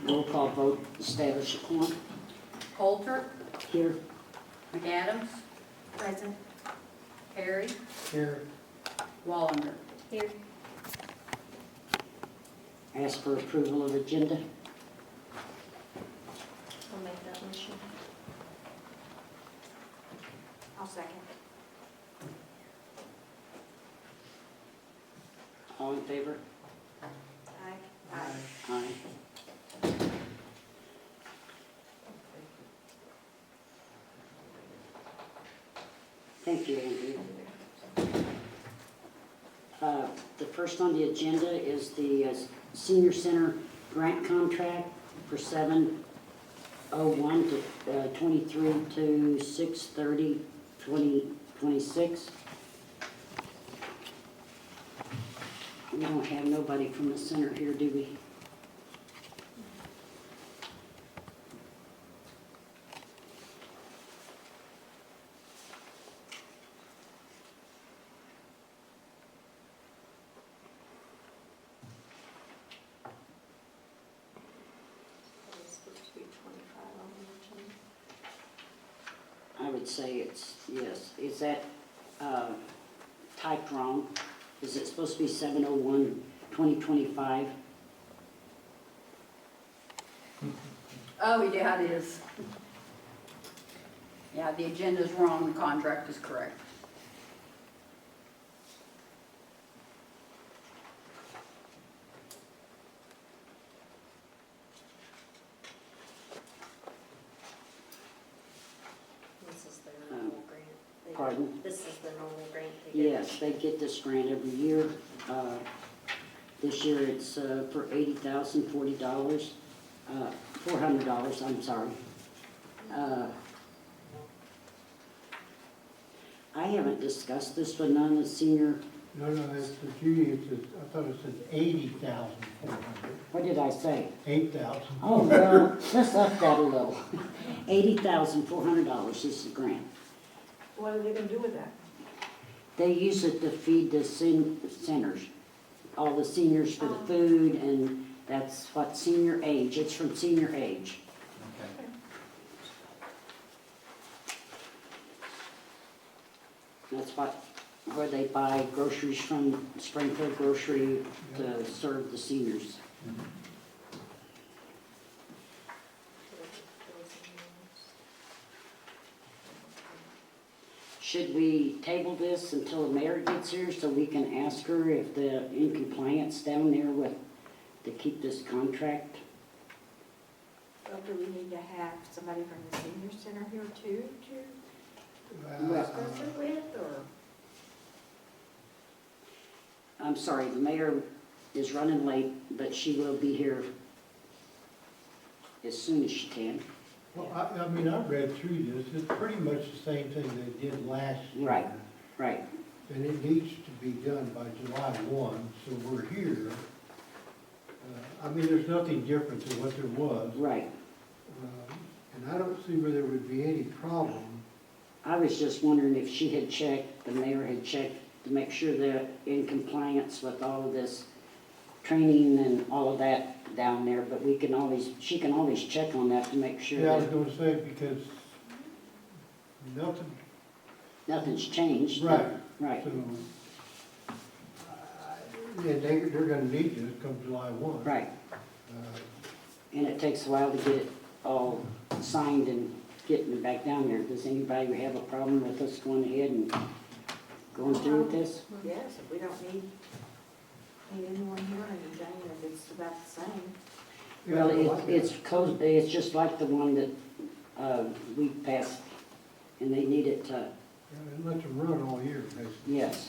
Roll call vote, establish a quorum. Coulter, Here. McAdams, Present. Harry, Here. Wallander. Here. Ask for approval of agenda. I'll make that motion. I'll second. All in favor? Aye. Aye. Thank you, Andrew. The first on the agenda is the senior center grant contract for 7/01 to 23 to 6/30/2026. We don't have nobody from the center here, do we? It's supposed to be 25 on the agenda. I would say it's, yes. Is that typed wrong? Is it supposed to be 7/01/2025? Oh, yeah, it is. Yeah, the agenda's wrong, the contract is correct. This is their normal grant. They- Pardon? This is the normal grant they get. Yes, they get this grant every year. This year it's for $80,040, $400, I'm sorry. I haven't discussed this with none of the senior, No, that's the Judy, it says, I thought it said 80,400, what did I say? 8,000. Oh, well, let's up that a little. $80,400 is the grant. What are they gonna do with that? They use it to feed the centers, all the seniors for the food, and that's what senior age, it's from senior age. That's where they buy groceries from Springfield Grocery to serve the seniors. Should we table this until the mayor gets here so we can ask her if the in compliance down there with, to keep this contract? Well, do we need to have somebody from the senior center here too, to Well, discuss it with, or? I'm sorry, the mayor is running late, but she will be here as soon as she can. Well, I mean, I read through this, it's pretty much the same thing they did last year. Right. Right, And it needs to be done by July 1, so we're here. I mean, there's nothing different than what there was. right. And I don't see where there would be any problem. I was just wondering if she had checked, the mayor had checked to make sure they're in compliance with all of this training and all of that down there, but we can always, she can always check on that to make sure Yeah, I was that gonna say, because nothing, nothing's changed. right, Right, so. And they're gonna need this come July 1. right. Uh, And it takes a while to get it all signed and getting it back down there. Does anybody have a problem with us going ahead and going through with this? Yes, if we don't need anyone here or anything, if it's about the same. Well, yeah, it's just like the one that we passed, and they need it to, Yeah, it lets them run all year, basically. yes.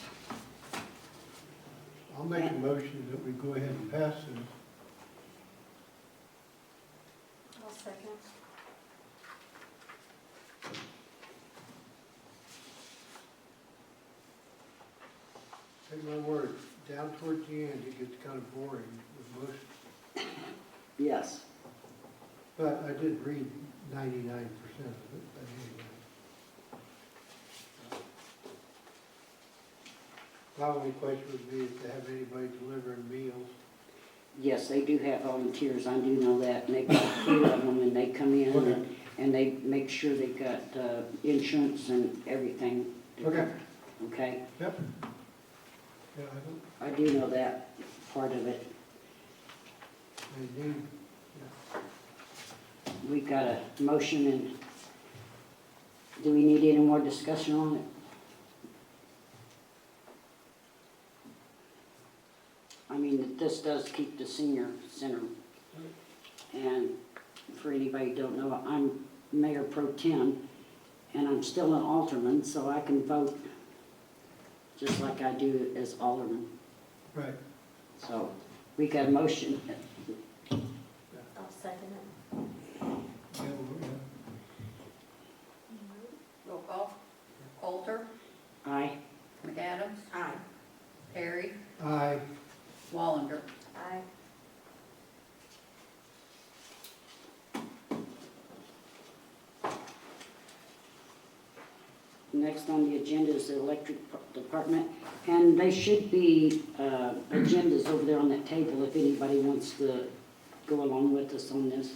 I'll make a motion that we go ahead and pass this. I'll second. Take my word, down towards the end, it gets kind of boring with most, Yes. but I did read 99% of it, but anyway. My only question would be if to have anybody delivering meals. Yes, they do have volunteers, I do know that, and they've got a few of them, and they come in Okay. and they make sure they've got insurance and everything. Okay. Okay, Yep. Yeah, I do know that part of it. I do, We've got a motion, and do we need any more discussion on it? I mean, this does keep the senior center. And for anybody who don't know, I'm Mayor Pro Tem, and I'm still an alderman, so I can vote just like I do as alderman. right. So we got a motion. I'll second it. Yeah, yeah. Roll call. Coulter, Aye. McAdams, Aye. Perry, Aye. Wallander. Aye. Next on the agenda is the electric department, and they should be agendas over there on that table if anybody wants to go along with us on this.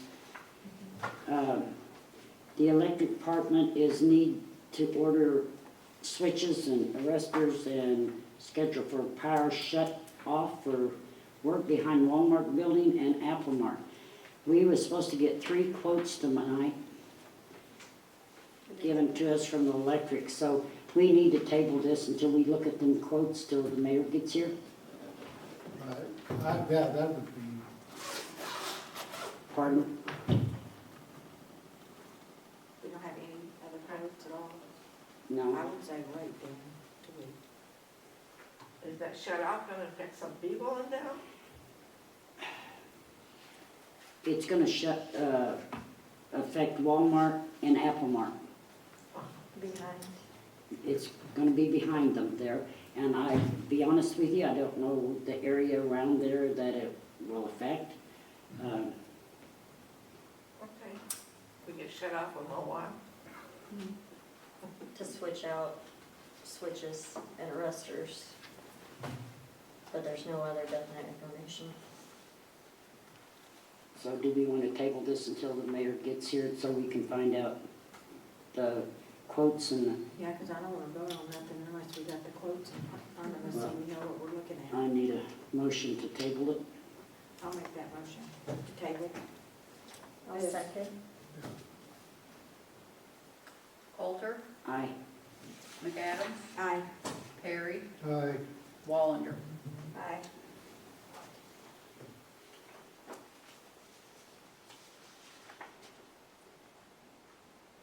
The electric department is need to order switches and arresters and schedule for power shut off for work behind Walmart building and Apple Mart. We were supposed to get 3 quotes tonight given to us from the electric, so we need to table this until we look at them quotes till the mayor gets here. Right. Yeah, that would be, Pardon? We don't have any other quotes at all? I No. would say wait then, 2 weeks. Is that shut off gonna affect some people in town? It's gonna affect Walmart and Apple Mart. Behind. It's gonna be behind them there, and I, be honest with you, I don't know the area around there that it will affect. Okay. We get shut off for a little while. To switch out switches and arresters. But there's no other definite information. So do we wanna table this until the mayor gets here so we can find out the quotes and the Yeah, because I don't want to vote on nothing unless we got the quotes in front of us so we know what we're looking at. I need a motion to table it. I'll make that motion to table. I'll Yes. second. Coulter, Aye. McAdams, Aye. Perry, aye. Wallander. Aye.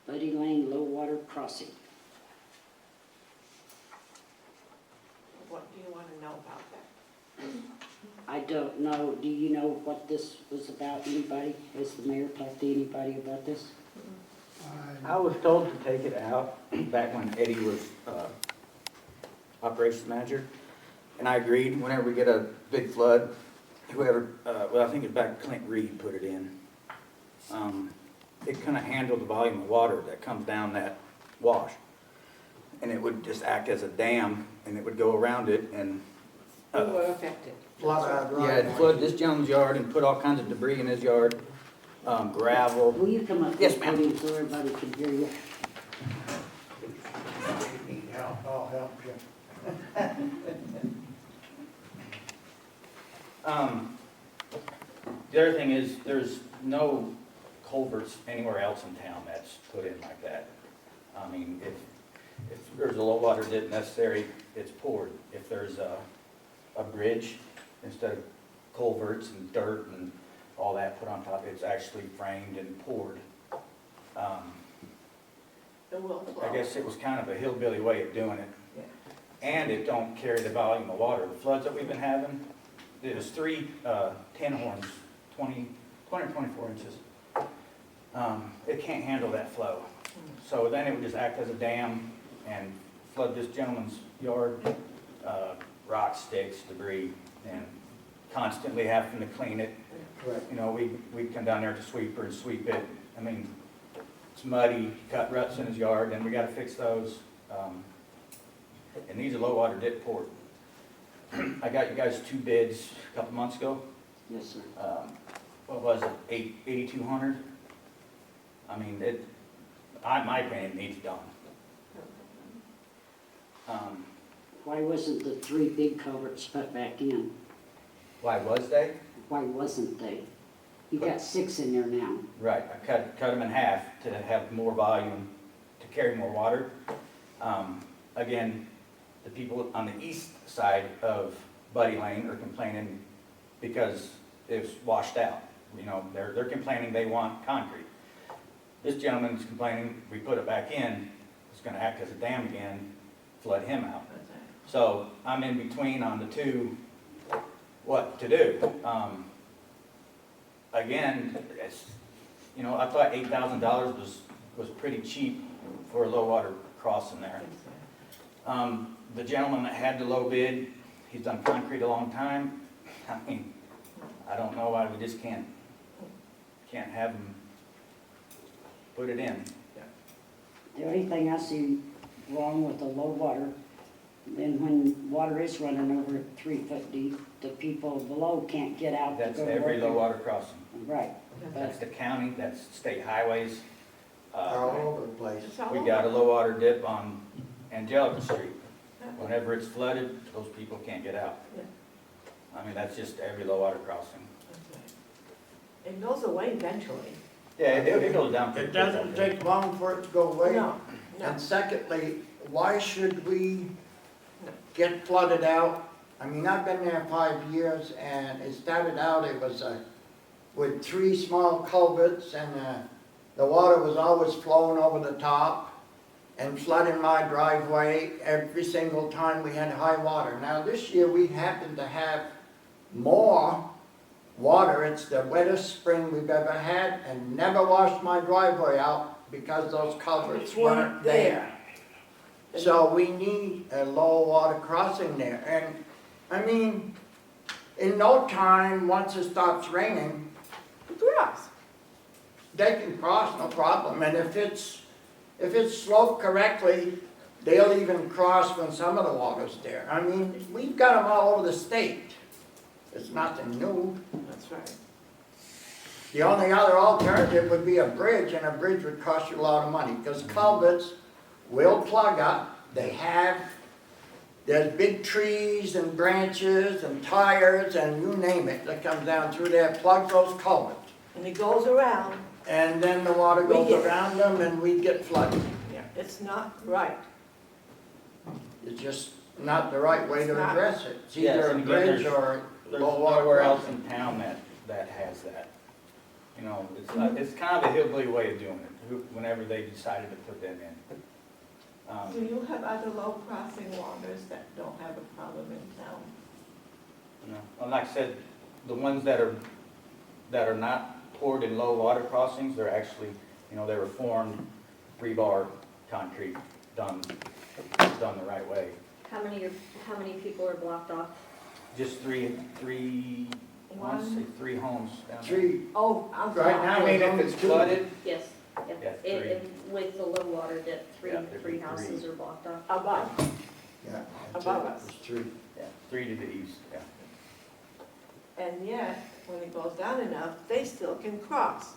Buddy Lane Low Water Crossing. What do you wanna know about that? I don't know, do you know what this was about, anybody? Has the mayor talked to anybody about this? I was told to take it out back when Eddie was operations manager, and I agreed. Whenever we get a big flood, whoever, well, I think it's back Clint Reed put it in. It kind of handled the volume of water that comes down that wash, and it would just act as a dam, and it would go around it and. Who will affect it? Yeah, it flooded this gentleman's yard and put all kinds of debris in his yard, gravel. Will you come up? Yes, to the ma'am. podium so everybody can hear you? I'll help you. The other thing is, there's no culverts anywhere else in town that's put in like that. I mean, if there's a low water dip necessary, it's poured. If there's a bridge, instead of culverts and dirt and all that put on top, it's actually framed and poured. It will flow. I guess it was kind of a hillbilly way of doing it. Yeah. And it don't carry the volume of water. The floods that we've been having, there's 3 tin horns, 20 or 24 inches. It can't handle that flow. So then it would just act as a dam and flood this gentleman's yard, rocks, sticks, debris, and constantly having to clean it. Correct. You know, we'd come down there to sweeper and sweep it. I mean, it's muddy, cut ruts in his yard, and we gotta fix those. And these are low water dip port. I got you guys 2 bids a couple months ago. Yes, sir. What was it, 8,200? I mean, my opinion, it needs done. Why wasn't the 3 big culverts put back in? Why was they? Why wasn't they? You got 6 in there now. Right, I cut them in half to have more volume, to carry more water. Again, the people on the east side of Buddy Lane are complaining because it's washed out. You know, they're complaining they want concrete. This gentleman's complaining, we put it back in, it's gonna act as a dam again, flood him out. So I'm in between on the two, what to do. Again, it's, you know, I thought $8,000 was pretty cheap for a low water crossing there. The gentleman that had the low bid, he's done concrete a long time. I mean, I don't know why we just can't have him put it in. The only thing I see wrong with the low water, then when water is running over 3 foot deep, the people below can't get out. to That's go to every work. low water crossing. Right, That's the county, that's state highways. All over the place. It's all We over. got a low water dip on Angelica Street. Whenever it's flooded, those people can't get out. Yeah. I mean, that's just every low water crossing. It goes away eventually. Yeah, it goes down pretty It quick. doesn't take long for it to go away. No, no. And secondly, why should we get flooded out? I mean, I've been there 5 years, and it started out, it was with 3 small culverts, and the water was always flowing over the top and flooding my driveway every single time we had high water. Now, this year, we happened to have more water. It's the wettest spring we've ever had, and never washed my driveway out because those culverts weren't there. So we need a low water crossing there, and, I mean, in no time, once it stops raining, Grass. they can cross, no problem, and if it's sloped correctly, they'll even cross when some of the water's there. I mean, we've got them all over the state. It's nothing new. That's right. The only other alternative would be a bridge, and a bridge would cost you a lot of money, because culverts will plug up. There's big trees and branches and tires and you name it that comes down through there, plugs those culverts. And it goes around. And then the water We goes get- around them and we get flooded. Yeah. It's not right. It's just not the right way It's to not. address it. It's Yes, either a and again, bridge there's- or There's low water nowhere else crossing. in town that has that. You know, it's kind of a hillbilly way of doing it, whenever they decided to put them in. Do you have other low crossing waters that don't have a problem in town? You know, well, like I said, the ones that are not poured in low water crossings, they're actually, you know, they were formed rebar concrete, done the right way. How many people are blocked off? Just three, I want to say 3 homes down there. 3, Oh, I'm Right now, I mean, if it's flooded, Yes, yep. Yeah, And- 3. and with the low water dip, Yeah, there'd be three 3. houses are blocked off. above. yeah. Above us. It's 3. yeah, 3 to the east, yeah. And yet, when it goes down enough, they still can cross.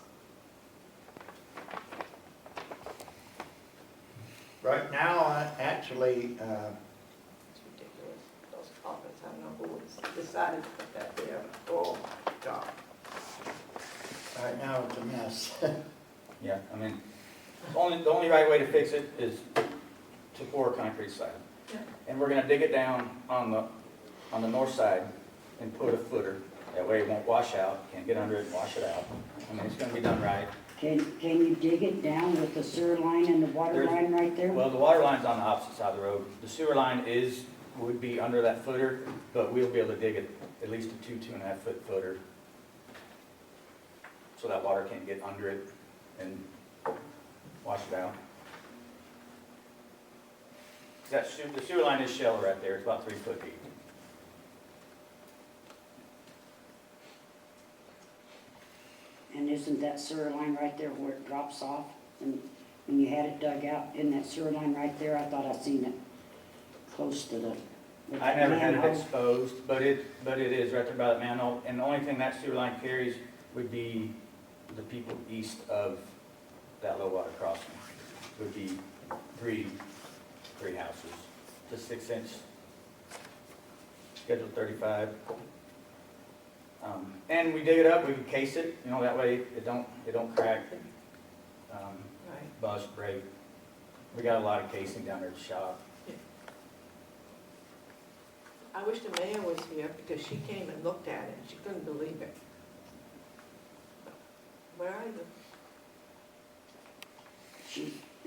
Right now, actually, It's ridiculous, those culverts, I don't know who decided to put that there. Oh, God. right now it's a mess. Yeah, I mean, the only right way to fix it is to pour a concrete slab. Yeah. And we're gonna dig it down on the north side and put a footer. That way it won't wash out, can't get under it and wash it out. I mean, it's gonna be done right. can you dig it down with the sewer line and the water There's- line right there? Well, the water line's on the opposite side of the road. The sewer line would be under that footer, but we'll be able to dig it at least a 2.5 foot footer. So that water can't get under it and wash it out. The sewer line is shallow right there, it's about 3 foot deep. And isn't that sewer line right there where it drops off? And when you had it dug out, in that sewer line right there, I thought I seen it close to the with I never had it manhole. exposed, but it is right there by the manhole, and the only thing that sewer line carries would be the people east of that low water crossing. Would be three houses, just 6-inch, schedule 35. And we dig it up, we can case it, you know, that way it don't crack, Right. bust, break. We got a lot of casing down there at the shop. I wish the mayor was here because she came and looked at it and she couldn't believe it. Where are you?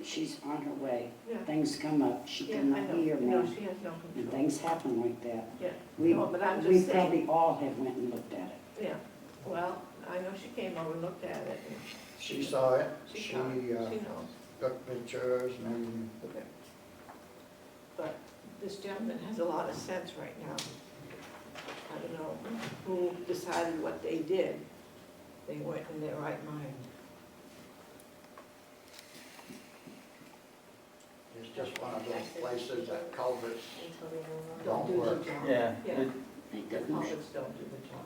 She's on her way. Yeah. Things come up, she Yeah, I cannot know. be here No, now, she has no and control. things happen like that. Yeah, We, No, but I'm we just saying. probably all have went and looked at it. yeah. Well, I know she came over and looked at it. And She saw it, She she saw it. She knows. took pictures and everything. Okay. But this gentleman has a lot of sense right now. I don't know who decided what they did. They weren't in their right mind. It's just one of those places that culverts Until we move on. Don't do work. the job. Yeah, Yeah. Thank The goodness. culverts don't do the job.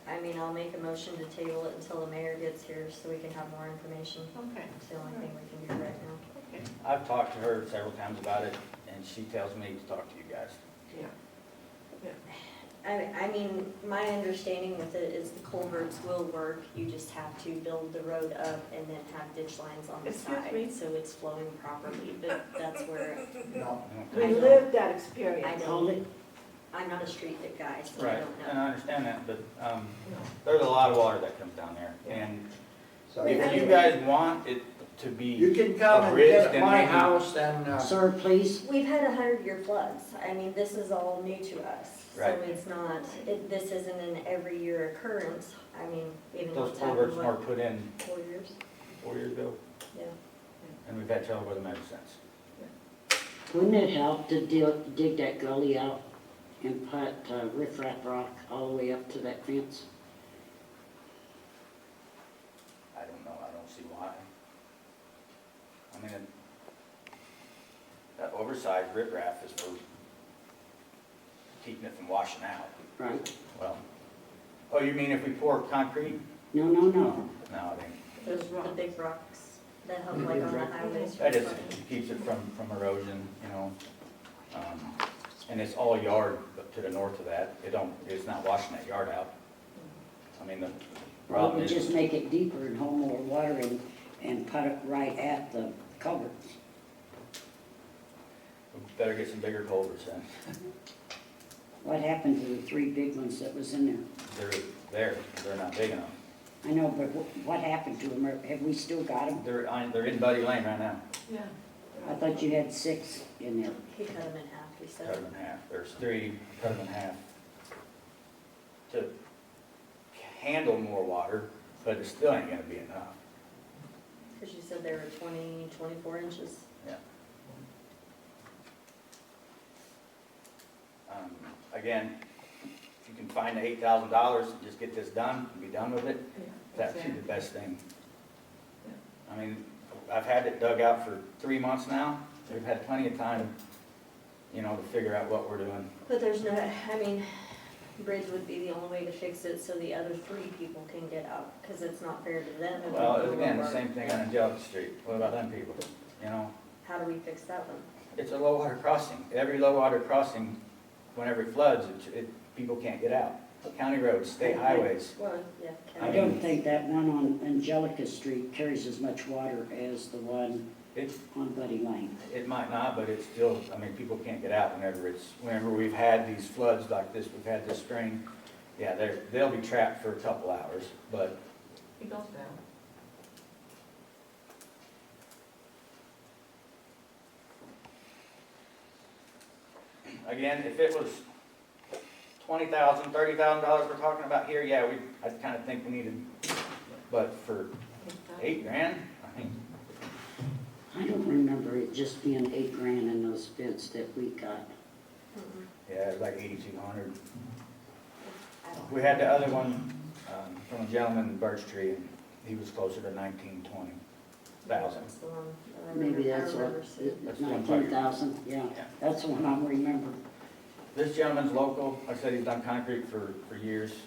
I mean, I'll make a motion to table it until the mayor gets here so we can have more information. Okay, It's the only thing we can do right now. okay, I've talked to her several times about it, and she tells me to talk to you guys. yeah. I mean, my understanding with it is the culverts will work, you just have to build the road up and then have ditch lines on the Excuse side, me? so it's flowing properly, but that's where, No, We I know. lived that I experience. know, I'm not a street guy, so I Right, don't and know. I understand that, but No. there's a lot of water that comes down there. And so if you guys want it to you be, can come and bridge, get at then my maybe- house and, Sir, please, We've had 100-year floods, I mean, this is all new to us, so Right. it's not, this isn't an every year occurrence. I mean, even though those it's happened, culverts were what, put in 4 years? 4 years ago, Yeah. and we've had trouble with them ever since. wouldn't it help to dig that gully out and put riprap rock all the way up to that fence? I don't know, I don't see why. I mean, that oversized riprap is for keeping it from washing out. Right? Well, oh, you mean if we pour concrete? No, no, no. No, it ain't. There's The rocks. big rocks that help like on the highways. That just keeps it from erosion, you know. And it's all yard up to the north of that. It's not washing that yard out. I mean, the Well, problem we is, just make it deeper and hold more water and put it right at the culverts. we better get some bigger culverts then. What happened to the 3 big ones that was in there? They're not big enough. I know, but what happened to them? Have we still got them? They're in Buddy Lane right now, Yeah. I thought you had 6 in there. He cut them in half, he cut said. them in half. There's 3, cut them in half. To handle more water, but it still ain't gonna be enough. Because you said they were 20, 24 inches. Yeah. Again, if you can find the $8,000, and just get this done, and be done with it, that'd be the best thing. I mean, I've had it dug out for 3 months now. We've had plenty of time, you know, to figure out what we're doing. But there's no, I mean, bridge would be the only way to fix it so the other 3 people can get out, because it's not fair to them. if Well, we go again, the over. same thing on Angelica Street. What about them people? You know, How do we fix that one? it's a low water crossing. Every low water crossing, whenever it floods, people can't get out. County roads, state highways. Well, yeah. I I don't mean- think that one on Angelica Street carries as much water as the one It, on Buddy Lane. it might not, but it's still, I mean, people can't get out whenever we've had these floods like this, we've had this spring. Yeah, they'll be trapped for a couple hours, but It goes down. again, if it was $20,000, $30,000 we're talking about here, yeah, I'd kind of think we needed, but for $8,000, I mean, I don't remember it just being $8,000 in those bids that we got. Mm-mm. yeah, it was like 8,200. I don't- We had the other one from a gentleman in Birch Tree, and he was closer to 1920. thousand. That's the one that I Maybe remember, I that's what, remember seeing. That's one 19,000, yeah, Yeah. that's the one I remember. This gentleman's local, like I said, he's done concrete for years. You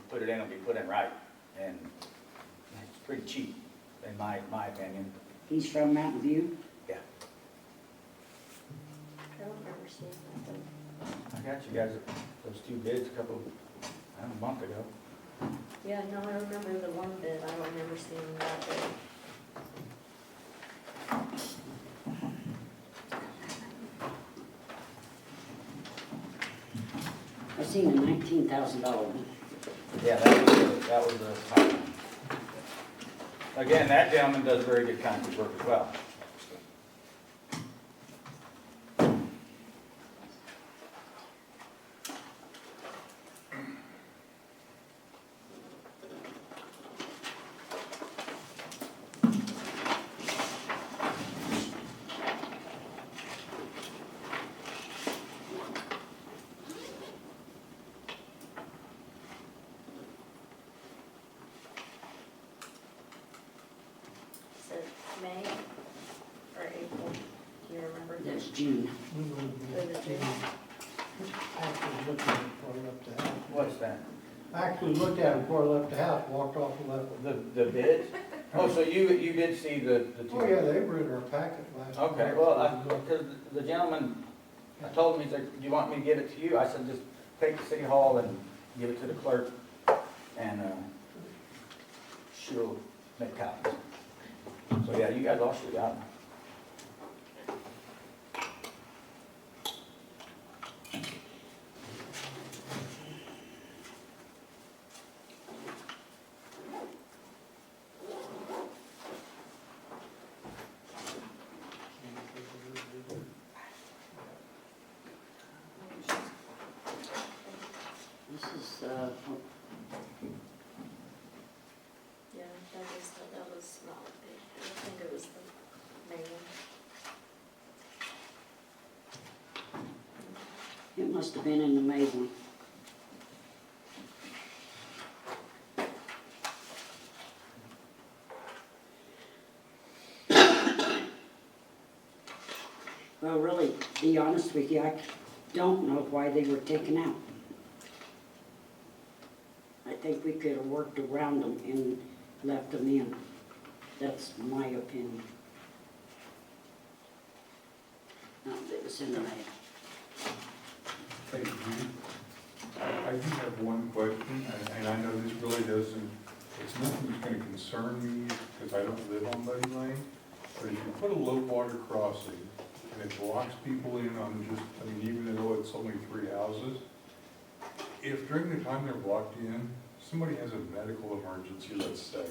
put it in, it'll be put in right, and it's pretty cheap, in my opinion. He's from Mountain View? I don't remember seeing that though. I got you guys those two bids a month ago. Yeah, no, I remember the one bid, I don't remember seeing that bid. I seen a $19,000 one. Yeah, that was the top one. Again, that gentleman does very good concrete work as well. Is it May or April? Do you remember? That's June. Was it June? Actually looked at it before I left the house. What's that? Actually looked at it before I left the house, walked off and left. The bids? Oh, so you did see the two? Oh, yeah, they were in our packet last. Okay, well, because the gentleman, I told him, he's like, do you want me to give it to you? I said, just take it to City Hall and give it to the clerk, and she'll make copies. So, yeah, you guys all should got them. This is, Yeah, that was not big. I think it was the May one. it must have been in the May one. Well, really, to be honest with you, I don't know why they were taken out. I think we could have worked around them and left them in. That's my opinion. No, it was in the May. Thank you. I do have one question, and I know this really doesn't, it's nothing that's gonna concern me, because I don't live on Buddy Lane, but if you put a low water crossing, and it blocks people in on just, I mean, even though it's only 3 houses, if during the time they're blocked in, somebody has a medical emergency, let's say,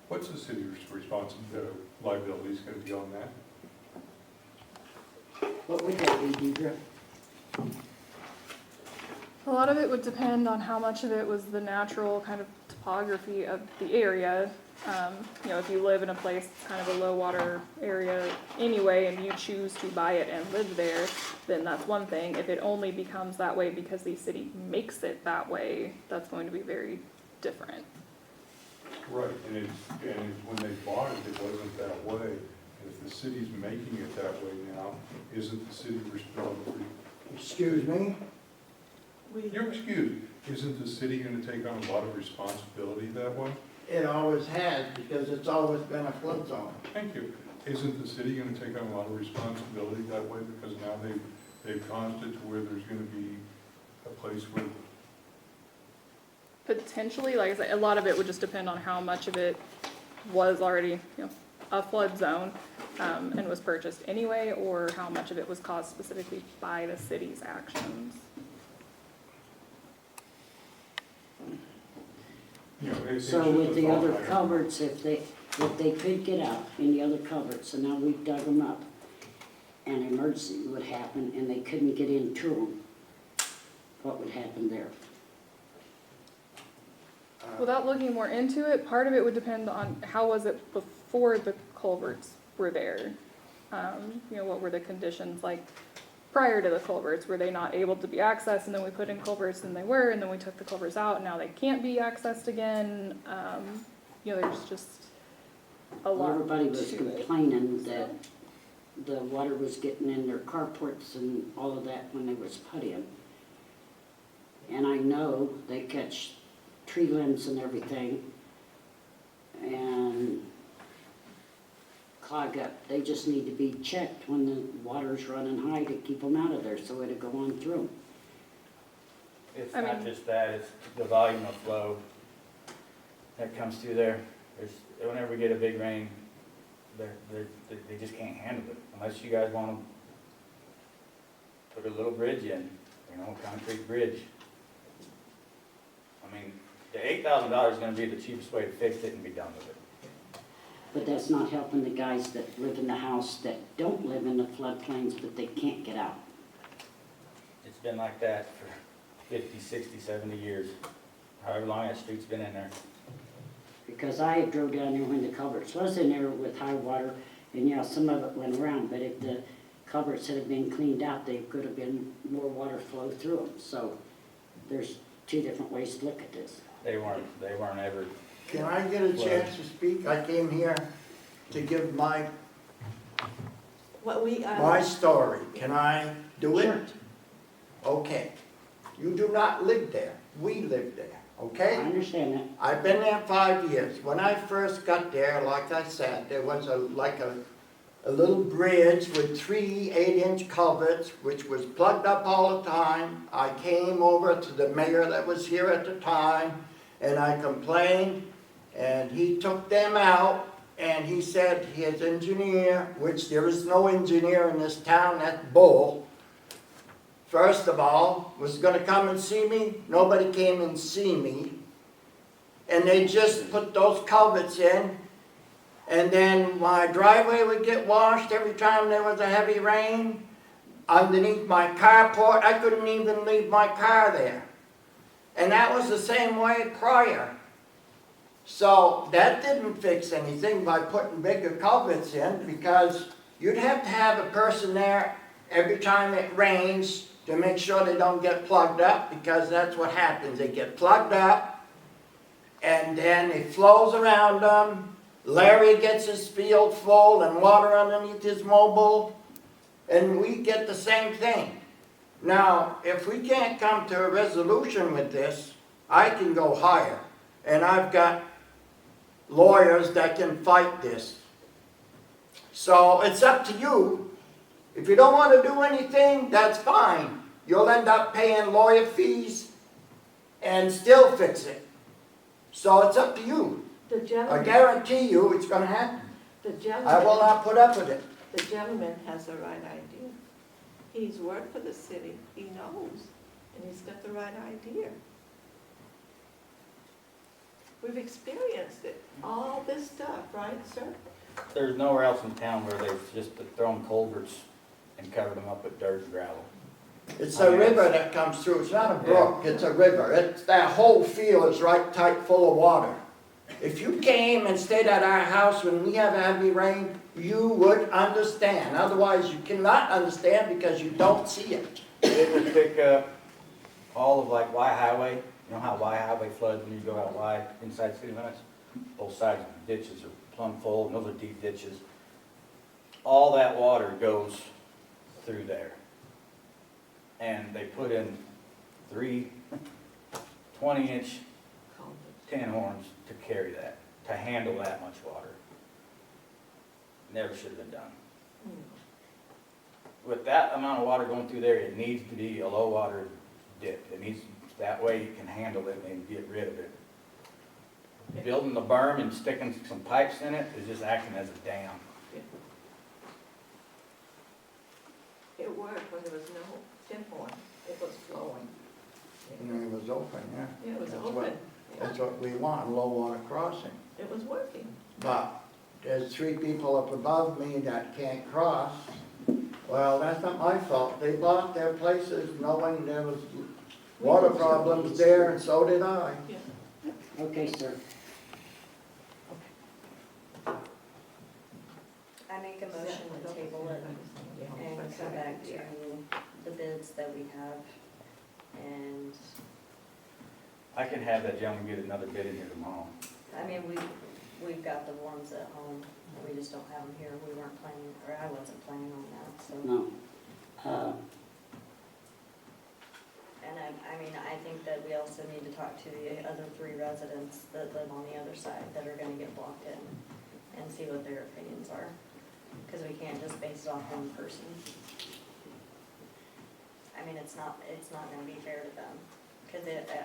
what's the city's responsibility, liability is gonna be on that? What would that be, Deidre? A lot of it would depend on how much of it was the natural kind of topography of the area. You know, if you live in a place that's kind of a low water area anyway, and you choose to buy it and live there, then that's one thing. If it only becomes that way because the city makes it that way, that's going to be very different. Right, and when they bought it, it wasn't that way. And if the city's making it that way now, isn't the city responsible? Excuse me? You're excused. Isn't the city gonna take on a lot of responsibility that way? It always has, because it's always been a flood zone. Thank you. Isn't the city gonna take on a lot of responsibility that way, because now they've caused it to where there's gonna be a place where, Potentially, like I said, a lot of it would just depend on how much of it was already, you know, a flood zone, and was purchased anyway, or how much of it was caused specifically by the city's actions. you know, it's So just with a the thought. other I don't- culverts, if they could get out in the other culverts, and now we've dug them up, an emergency would happen and they couldn't get into them, what would happen there? Without looking more into it, part of it would depend on how was it before the culverts were there. You know, what were the conditions like prior to the culverts? Were they not able to be accessed, and then we put in culverts and they were, and then we took the culverts out and now they can't be accessed again? you know, there's just a lot Everybody was to it. complaining that the water was getting in their carports and all of that when they was put in. And I know they catch tree limbs and everything and clog up. They just need to be checked when the water's running high to keep them out of there so it'll go on through 'em. It's I not mean- just that, it's the volume of flow that comes through there. Whenever we get a big rain, they just can't handle it, unless you guys want to put a little bridge in, you know, a concrete bridge. I mean, the $8,000 is gonna be the cheapest way to fix it and be done with it. But that's not helping the guys that live in the house that don't live in the floodplains, but they can't get out. It's been like that for 50, 60, 70 years, however long that street's been in there. Because I drove down there when the culverts was in there with high water, and yeah, some of it went around, but if the culverts had been cleaned out, there could have been more water flow through them. So there's two different ways to look at this. They weren't ever, Can I get a chance to speak? I came here to give my story. Can I do it? Sure. Okay. You do not live there. We live there, I okay? understand that. I've been there 5 years. When I first got there, like I said, there was a little bridge with 3 8-inch culverts, which was plugged up all the time. I came over to the mayor that was here at the time, and I complained, and he took them out, and he said his engineer, which there is no engineer in this town, that's bull, first of all, was gonna come and see me. Nobody came and see me. And they just put those culverts in. And then my driveway would get washed every time there was a heavy rain. Underneath my carport, I couldn't even leave my car there. And that was the same way prior. So that didn't fix anything by putting bigger culverts in, because you'd have to have a person there every time it rains to make sure they don't get plugged up, because that's what happens. They get plugged up, and then it flows around them. Larry gets his field full and water underneath his mobile, and we get the same thing. Now, if we can't come to a resolution with this, I can go higher, and I've got lawyers that can fight this. So it's up to you. If you don't want to do anything, that's fine. You'll end up paying lawyer fees and still fix it. So it's up to you. The I gentleman, guarantee you it's going to happen. the I will gentleman, not put up with it. the gentleman has the right idea. He's worked for the city, he knows, and he's got the right idea. We've experienced it, all this stuff, right, sir? there's nowhere else in town where they've just thrown culverts and covered them up with dirt and gravel. It's a river that comes through. It's not a brook, it's a river. It's, that whole field is right tight full of water. If you came and stayed at our house when we have heavy rain, you would understand. Otherwise, you cannot understand because you don't see it. It would pick up all of like Y Highway, you know how Y Highway floods when you go out Y inside city limits? Both sides of the ditches are plumb full, and those are deep ditches. All that water goes through there. And they put in 3 20-inch tin horns to carry that, to handle that much water. Never should have been done. With that amount of water going through there, it needs to be a low water dip. It needs, that way you can handle it and get rid of it. Building the berm and sticking some pipes in it is just acting as a dam. It worked when there was no tin horn, it was flowing. And it was open, yeah. Yeah, it was That's open, what- That's what we want, low water crossing. it was working. But there's 3 people up above me that can't cross. Well, that's not my fault. They bought their places knowing there was water problems there, and so did I. Okay, sir. I make a motion to table it and come back to the bids that we have. And, I can have that gentleman get another bid in here tomorrow. I mean, we've got the ones at home, we just don't have them here, we weren't planning, or I wasn't planning on that, so. No. And I mean, I think that we also need to talk to the other 3 residents that live on the other side that are gonna get blocked in and see what their opinions are. Cause we can't just base it off one person. I mean, it's not gonna be fair to them. Cause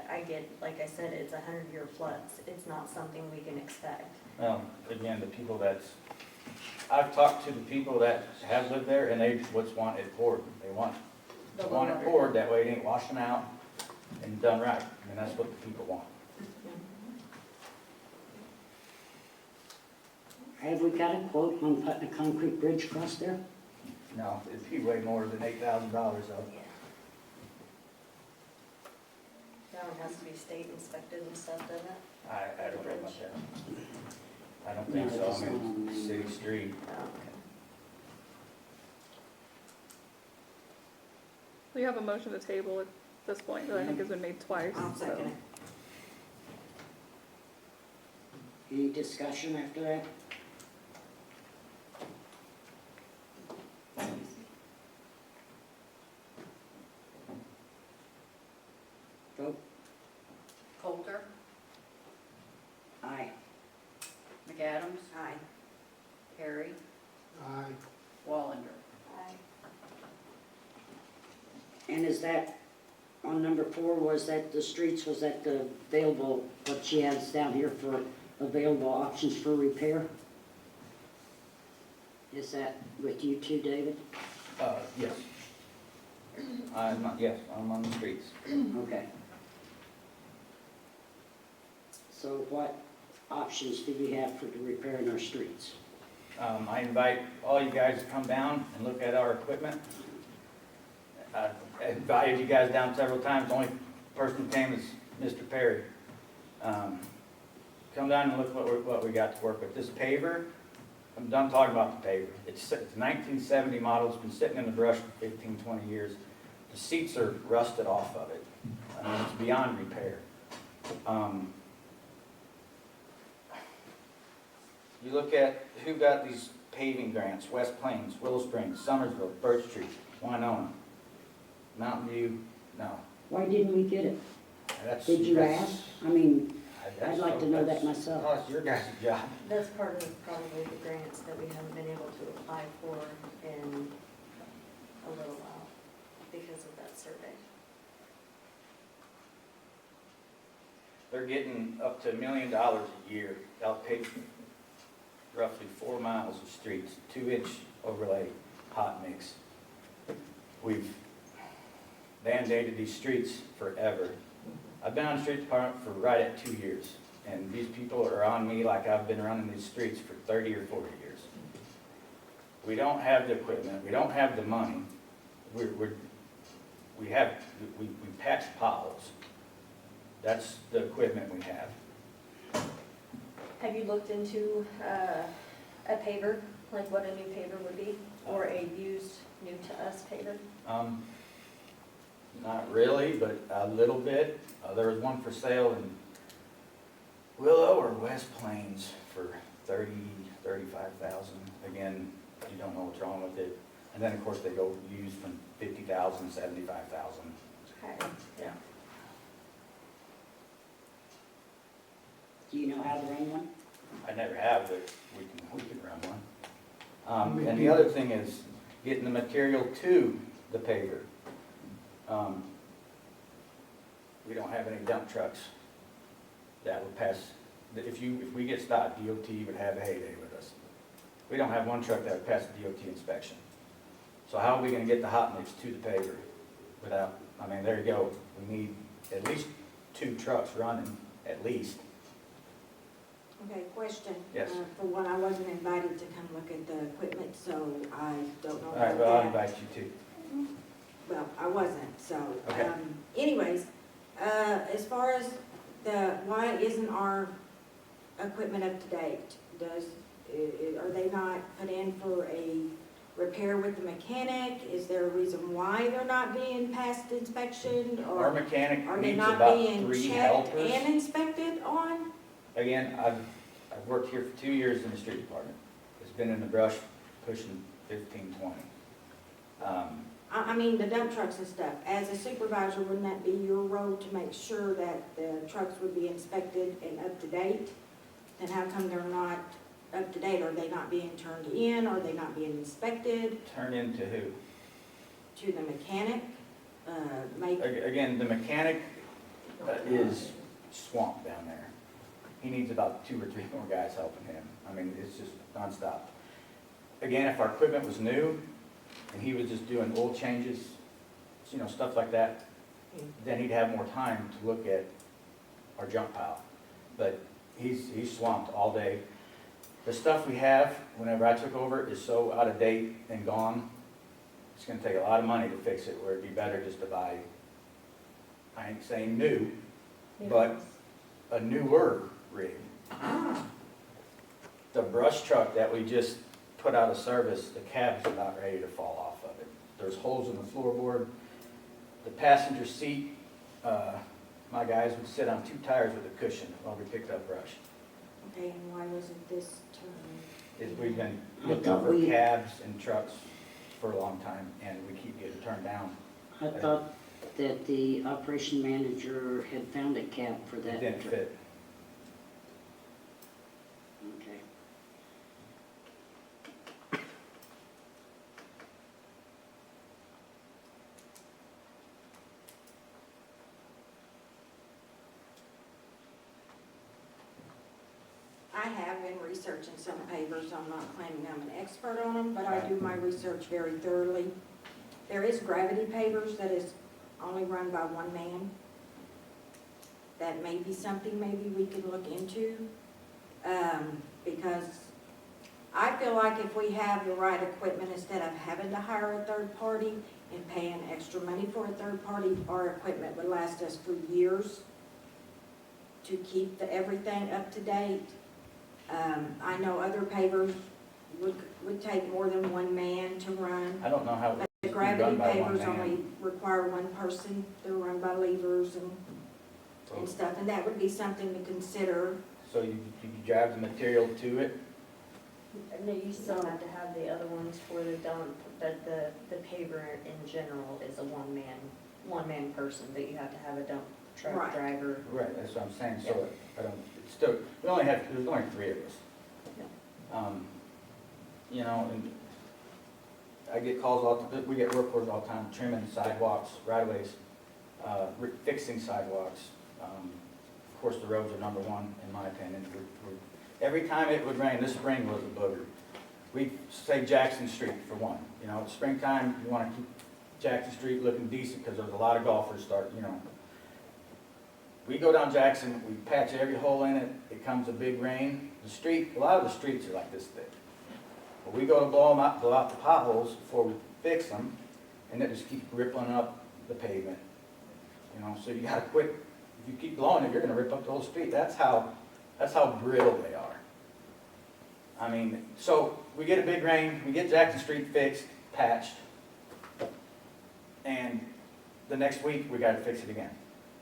I get, like I said, it's 100-year floods. It's not something we can expect. Well, again, the people I've talked to the people that have lived there, and they want it poured. They want The it water. poured, that way it ain't washing out and done right. I mean, that's what the people want. Have we got a quote on putting a concrete bridge across there? No, it'd be way more than $8,000 though. Yeah. That one has to be state inspected and stuff, doesn't it? I don't know about that. I don't No, think so. it's I not on mean, there. city street. Oh, okay. We have a motion to table at this point that I think has been made twice, I'll so. second it. Any discussion after that? Vote. Coulter, Aye. McAdams, Aye. Perry, Aye. Wallander. Aye. And is that, on number 4, was that the streets, was that the available, what she has down here for available options for repair? Is that with you too, David? Yes. I'm on the streets. Okay. So what options do we have for repairing our streets? I invite all you guys to come down and look at our equipment. I've invited you guys down several times. The only person who came is Mr. Perry. Come down and look what we got to work with. This paver, I'm done talking about the paver. It's 1970 model. It's been sitting in the brush for 15, 20 years. The seats are rusted off of it. I mean, it's beyond repair. You look at who got these paving grants: West Plains, Willow Springs, Summersville, Birch Tree, Winona, Mountain View. No. Why didn't we get it? That's- Did you that's- ask? I mean, that's- I'd like to know that that's- myself. That's your guys' job. That's part of probably the grants that we haven't been able to apply for in a little while because of that survey. They're getting up to $1 million a year. They'll pay roughly 4 miles of streets, 2-inch overlay hot mix. We've band-aided these streets forever. I've been on the street department for right at 2 years, and these people are on me like I've been running these streets for 30 or 40 years. We don't have the equipment, we don't have the money. We patch potholes. That's the equipment we have. Have you looked into a paver, like what a new paver would be, or a used, new to us paver? Not really, but a little bit. There was one for sale in Willow or West Plains for $30,000, $35,000. Again, you don't know what's wrong with it. And then, of course, they go used from $50,000, $75,000. Okay. Yeah. Do you know how to run one? I never have, but we can run one. And the other thing is getting the material to the paver. We don't have any dump trucks that would pass. If we get stopped, DOT would have a heyday with us. We don't have one truck that would pass the DOT inspection. So how are we gonna get the hot mix to the paver without, I mean, there you go. We need at least 2 trucks running, at least. Okay, question. Yes. For one, I wasn't invited to come look at the equipment, so I don't know All right, about well, I'll that. invite you too. Well, I wasn't, so. Okay. Anyways, as far as why isn't our equipment up to date? Are they not put in for a repair with the mechanic? Is there a reason why they're not being passed inspection? Our Or mechanic are they needs not about being 3 checked helpers. and inspected on? Again, I've worked here for 2 years in the street department. It's been in the brush pushing 15, 20. I mean, the dump trucks and stuff, as a supervisor, wouldn't that be your role to make sure that the trucks would be inspected and up to date? Then how come they're not up to date? Are they not being turned in? Are they not being inspected? Turn into who? To the mechanic? Make, Again, the mechanic is swamped down there. He needs about 2 or 3 more guys helping him. I mean, it's just nonstop. Again, if our equipment was new and he was just doing oil changes, you know, stuff like that, then he'd have more time to look at our junk pile. But he's swamped all day. The stuff we have, whenever I took over, is so out of date and gone. It's gonna take a lot of money to fix it, where it'd be better just to buy, I ain't saying new, but a newer rig. The brush truck that we just put out of service, the cab's about ready to fall off of it. There's holes in the floorboard. The passenger seat, my guys would sit on 2 tires with a cushion while we picked up brush. okay, and why wasn't this turned? We've been I looking thought for we- cabs and trucks for a long time, and we keep getting turned down. I thought that the operation manager had found a cab for It that. didn't fit. Okay. I have been researching some pavers. I'm not claiming I'm an expert on them, but I do my research very thoroughly. There is gravity pavers that is only run by one man. That may be something maybe we could look into, because I feel like if we have the right equipment, instead of having to hire a third party and paying extra money for a third party, our equipment would last us for years to keep everything up to date. I know other pavers would take more than one man to run. I don't know how But it's the run gravity by one pavers only man. require one person. They're run by levers and stuff, and that would be something to consider. So you drive the material to it? No, you still have to have the other ones for the dump, but the paver in general is a one-man person, but you have to have a dump truck Right. driver. Right, that's what I'm saying, so I don't, it's still, there's only 3 of us. You know, and I get calls we get work orders all the time, trimming sidewalks, right-of-ways, fixing sidewalks. Of course, the roads are number one, in my opinion. Every time it would rain, this spring was a booger. We say Jackson Street for one, you know, it's springtime, you wanna keep Jackson Street looking decent, because there's a lot of golfers start, you know. We go down Jackson, we patch every hole in it, it comes a big rain. A lot of the streets are like this thick. But we go to blow out the potholes before we fix them, and it just keeps rippling up the pavement. You know, so you gotta quit, if you keep blowing it, you're gonna rip up the whole street. That's how brittle they are. I mean, so we get a big rain, we get Jackson Street fixed, patched, and the next week, we gotta fix it again.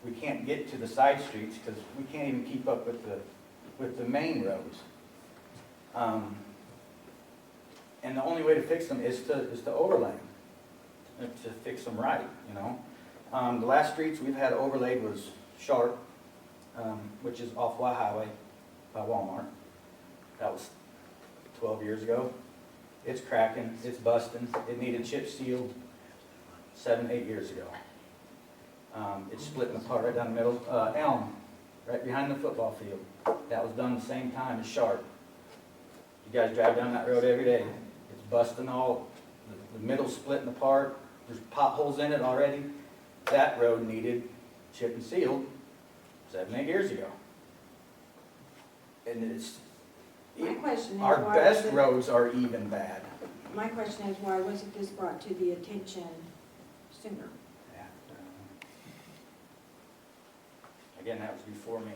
We can't get to the side streets because we can't even keep up with the main roads. And the only way to fix them is to overlay them, to fix them right, you know. The last streets we've had overlaid was Sharp, which is off Y Highway by Walmart. That was 12 years ago. It's cracking, it's busting, it needed chip sealed 7, 8 years ago. It's splitting apart right down the middle. Elm, right behind the football field. That was done the same time as Sharp. You guys drive down that road every day. It's busting all, the middle splitting apart. There's potholes in it already. That road needed chip and sealed 7, 8 years ago. And it's, My question is, our why best wasn't- roads are even bad. My question is, why wasn't this brought to the attention sooner? Yeah. Again, that was before me.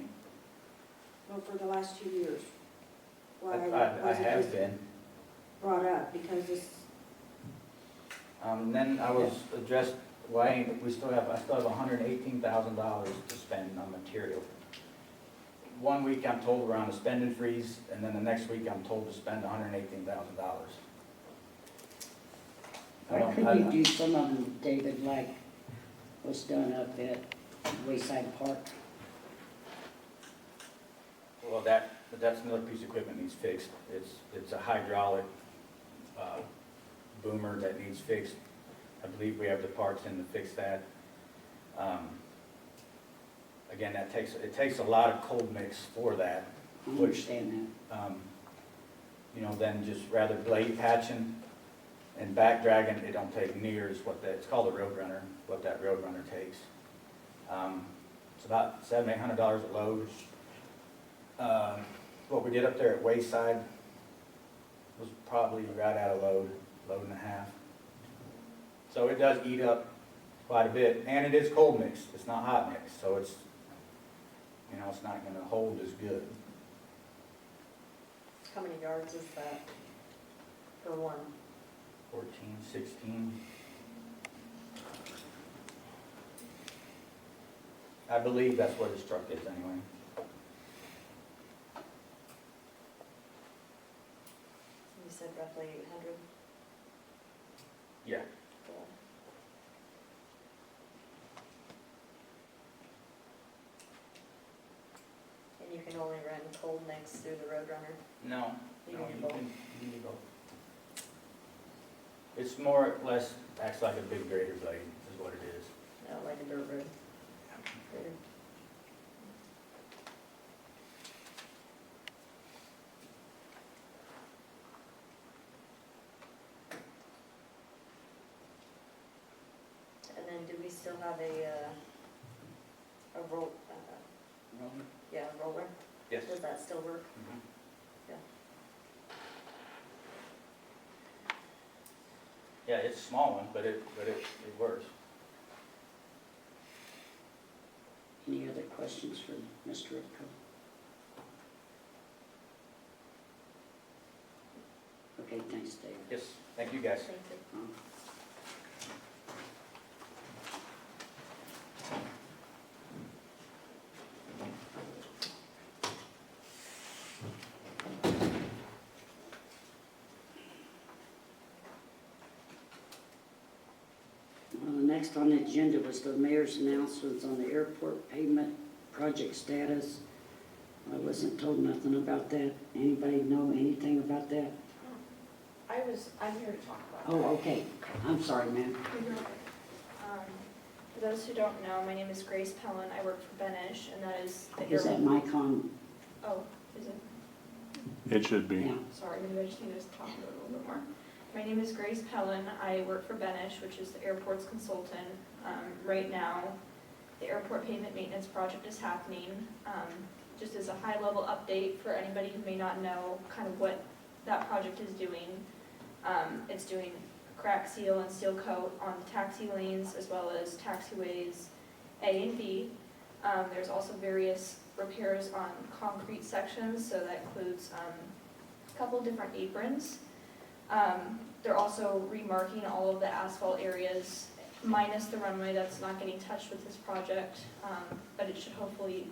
Well, for the last 2 years? Why I wasn't have this been. brought up? Because this, Then I was addressed, I still have $118,000 to spend on material. one week I'm told we're on a spending freeze, and then the next week I'm told to spend $118,000. Why couldn't you do some of them, David, like was done up at Wayside Park? Well, that's another piece of equipment needs fixed. It's a hydraulic boomer that needs fixed. I believe we have the parts in to fix that. Again, it takes a lot of cold mix for that. I understand that. You know, then just rather blade patching and back dragging, it don't take near as it's called a Roadrunner, what that Roadrunner takes. It's about $700-800 a load. What we did up there at Wayside was probably right at a load and a half. So it does eat up quite a bit, and it is cold mix, it's not hot mix, so it's, you know, it's not gonna hold as good. How many yards is that for one? 14, 16. I believe that's what his truck is anyway. You said roughly 800? Yeah. Cool. And you can only run cold mix through the Roadrunner? No, You no, can you do both? can do both. It's more or less, acts like a big grader blade, is what it is. No, like a dirt road? Grader. And then do we still have a roll, yeah, roller? Yes. Does that still work? Mhm. Yeah. Yeah, it's a small one, but it works. Any other questions for Mr. Ripko? Okay, thanks, Dave. Yes, thank you guys. Thank you. Next on the agenda was the mayor's announcements on the airport pavement project status. I wasn't told nothing about that. Anybody know anything about that? I'm here to talk about Oh, okay. I'm sorry, ma'am. that. For those who don't know, my name is Grace Pellin. I work for Benish, and that is the Is that mic on? Oh, is it? It should be. Yeah. Sorry, maybe I just need to talk about it a little bit more. My name is Grace Pellin. I work for Benish, which is the airport's consultant. Right now, the airport pavement maintenance project is happening. Just as a high-level update for anybody who may not know kind of what that project is doing. It's doing crack seal and seal coat on the taxi lanes as well as taxiways A and B. There's also various repairs on concrete sections, so that includes a couple different aprons. They're also remarking all of the asphalt areas, minus the runway that's not getting touched with this project, but it should hopefully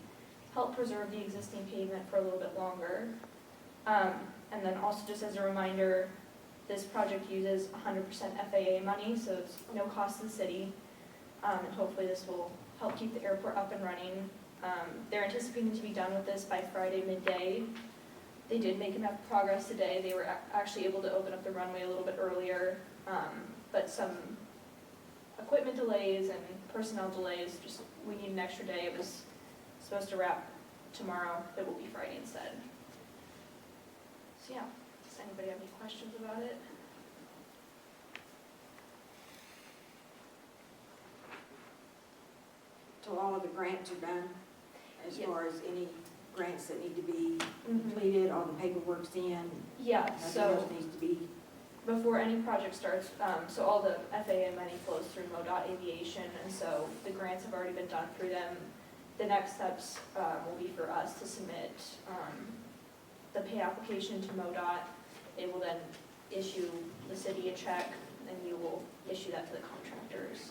help preserve the existing pavement for a little bit longer. And then also just as a reminder, this project uses 100% FAA money, so it's no cost to the city. And hopefully this will help keep the airport up and running. They're anticipating to be done with this by Friday midday. They did make enough progress today. They were actually able to open up the runway a little bit earlier, but some equipment delays and personnel delays, just we need an extra day. It was supposed to wrap tomorrow. It will be Friday instead. So yeah, does anybody have any questions about it? So all of the grants are done, as Yeah. far as any grants that need to be Mhm. completed, all the paperwork's in, Yeah, nothing so else needs to be, before any project starts, so all the FAA money flows through MoDOT Aviation, and so the grants have already been done through them. The next steps will be for us to submit the pay application to MoDOT. They will then issue the city a check, and you will issue that to the contractors.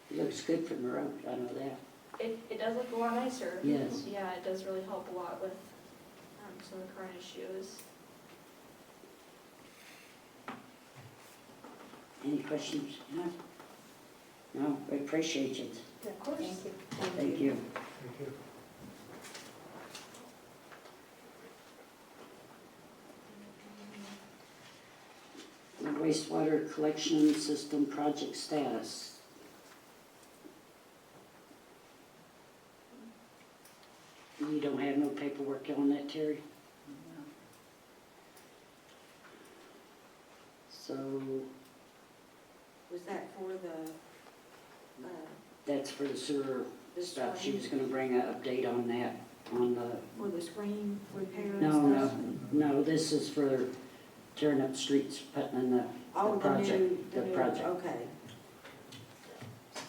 The looks good from the road, I know that. It does look a lot nicer. Yes. Yeah, it does really help a lot with some of the current issues. Any questions? No? No, we appreciate it. Of course. Thank you. Thank you. Thank you. The wastewater collection system project status. You don't have no paperwork on that, Terry? So Was that for the, that's for the sewer the stuff. She screen, was gonna bring an update on that, on the, for the screen repair and no, stuff? no, this is for tearing up streets, putting in the Oh, the project, new, the the new, project. okay.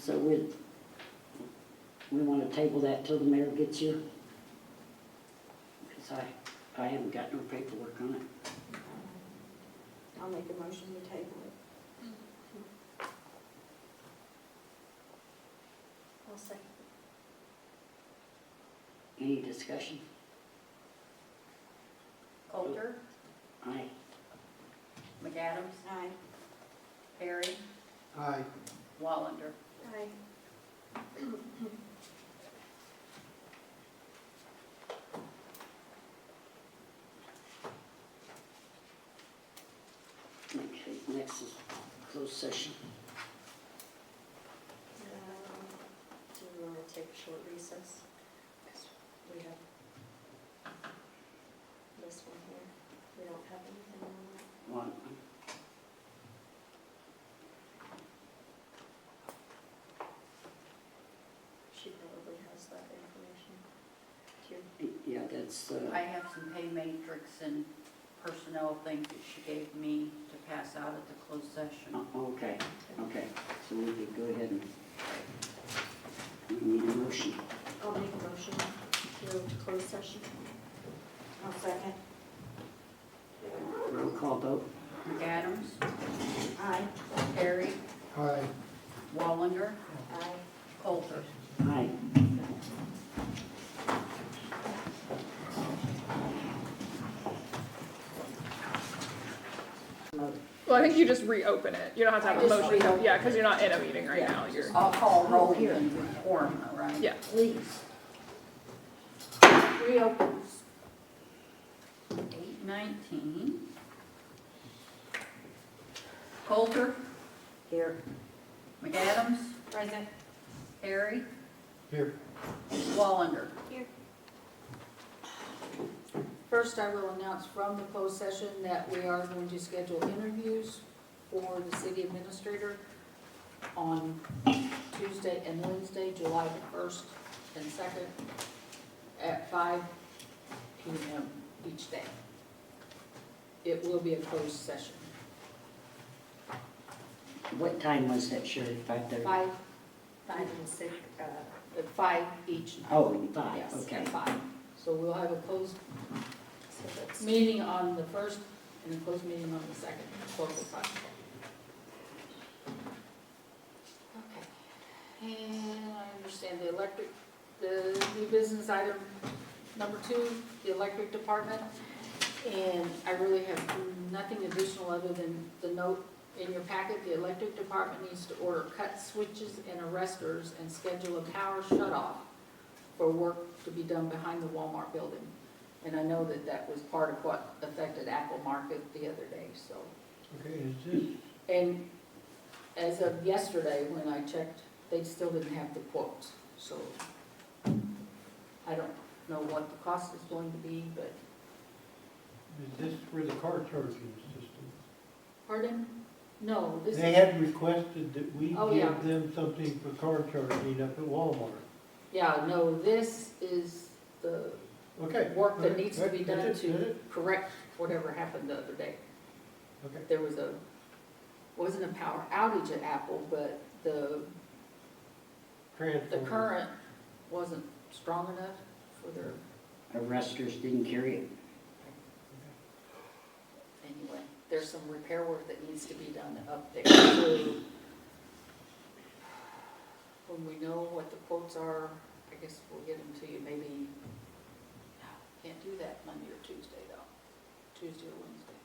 So we wanna table that till the mayor gets here? Cause I haven't got no paperwork on it. I'll make a motion to table it. I'll second. Any discussion? Coulter, Aye. McAdams, Aye. Perry, Aye. Wallander. Aye. Okay, next is closed session. Do we want to take a short recess? 'Cause we have this one here. We don't have anything on that. One. She probably has that information too. Yeah, that's, I have some pay matrix and personnel things that she gave me to pass out at the closed session. okay, okay. So we could go ahead and, we need a motion. I'll make a motion to close session. I'll second. Roll call vote. McAdams, Aye. Perry, Aye. Wallander, Aye. Coulter. Aye. Well, I think you just reopen it. You don't have to have a I just motion. reopen Yeah, because you're not in a meeting right Yeah. now. You're, I'll call roll here and quorum, right? yeah. Please. Reopens. 8:19. Coulter, Here. McAdams, Present. Perry, Here. Wallander. First, I will announce from the closed session that we are going to schedule interviews for the city administrator on Tuesday and Wednesday, July the 1st and 2nd, at 5 p.m. each day. It will be a closed session. What time was that, Sherry? 5:30? 5 and 6, At 5 each night. Oh, 5, Yes, okay. at 5. So we'll have a closed so that's, meeting on the 1st and a closed meeting on the 2nd, 12 o'clock. Okay, and I understand the new business item number 2, the electric department. And I really have nothing additional other than the note in your packet. The electric department needs to order cut switches and arresters and schedule a power shutoff for work to be done behind the Walmart building. And I know that that was part of what affected Apple Market the other day, so. Okay, is this, And as of yesterday, when I checked, they still didn't have the quotes, so I don't know what the cost is going to be, but, is this for the car charging system? pardon? No, this They is, had requested that we Oh, yeah. give them something for car charging up at Walmart. yeah, no, this is the Okay. work that needs to be done That's it, that's to it? correct whatever happened the other day. Okay. There was wasn't a power outage at Apple, but the Transformer. current wasn't strong enough for their, Arresters didn't carry it. anyway, there's some repair work that needs to be done up there. So when we know what the quotes are, I guess we'll get them to you, maybe, no, can't do that Monday or Tuesday though, Tuesday or Wednesday.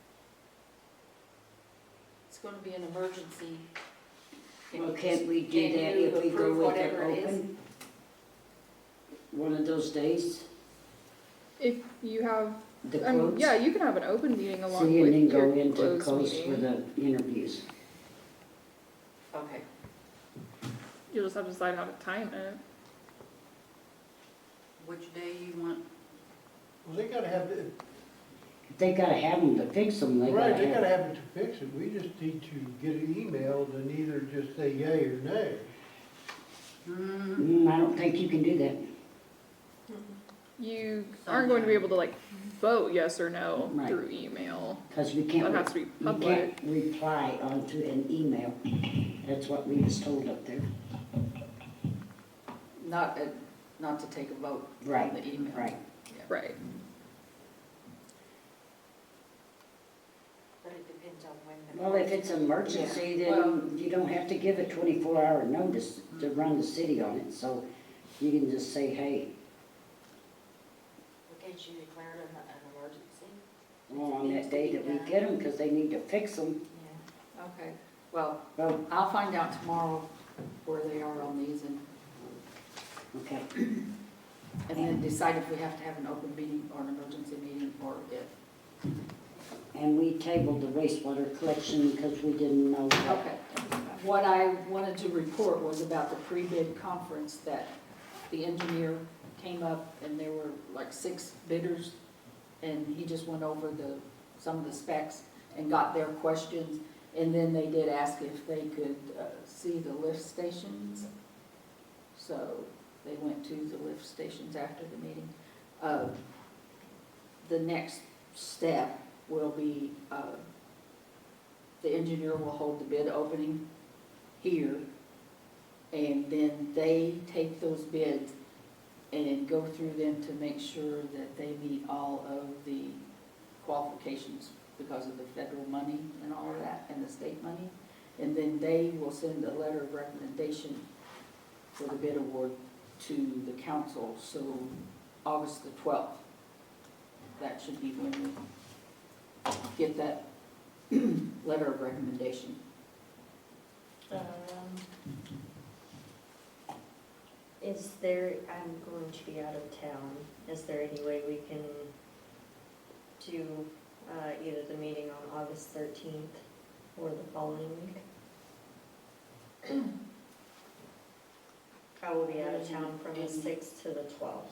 It's gonna be an emergency. Can Well, you can't we do can that you if we go approve with whatever it it is? open? One of those days, If you have, the I mean, quotes? yeah, you can have an open meeting along See, with and then your go into closed close for meeting. the interviews. Okay, You'll just have to decide how to time it. Which day you want? Well, they gotta have, They gotta have them to fix them, they right, gotta they gotta have. have it to fix it. We just need to get it emailed and either just say yay or nay. I don't think you can do that. You aren't going to be able to like vote yes or no Right. through email. Cause we That can't, has to be you public. can't reply onto an email. That's what we was told up there. not, not to take a vote Right, on the email. right. Right. But it depends on when Well, if it's an emergency, Yeah, well- then you don't have to give a 24-hour notice to run the city on it, so you can just say, hey, Can't you declare it an emergency? well, on that day that we get them, because they need to fix them. Yeah. Okay, well, Well, I'll find out tomorrow where they are on these and okay. then decide if we have to have an open meeting or an emergency meeting or if. And we tabled the wastewater collection because we didn't know that. Okay. What I wanted to report was about the pre-bid conference that the engineer came up and there were like 6 bidders and he just went over some of the specs and got their questions. And then they did ask if they could see the lift stations. So they went to the lift stations after the meeting. The next step will be, the engineer will hold the bid opening here, and then they take those bids and go through them to make sure that they meet all of the qualifications because of the federal money and all of that, and the state money. And then they will send a letter of recommendation for the bid award to the council, so August the 12th. That should be when we get that letter of recommendation. Is there, I'm going to be out of town, is there any way we can do either the meeting on August 13th or the following week? I will be out of town from the 6th to the 12th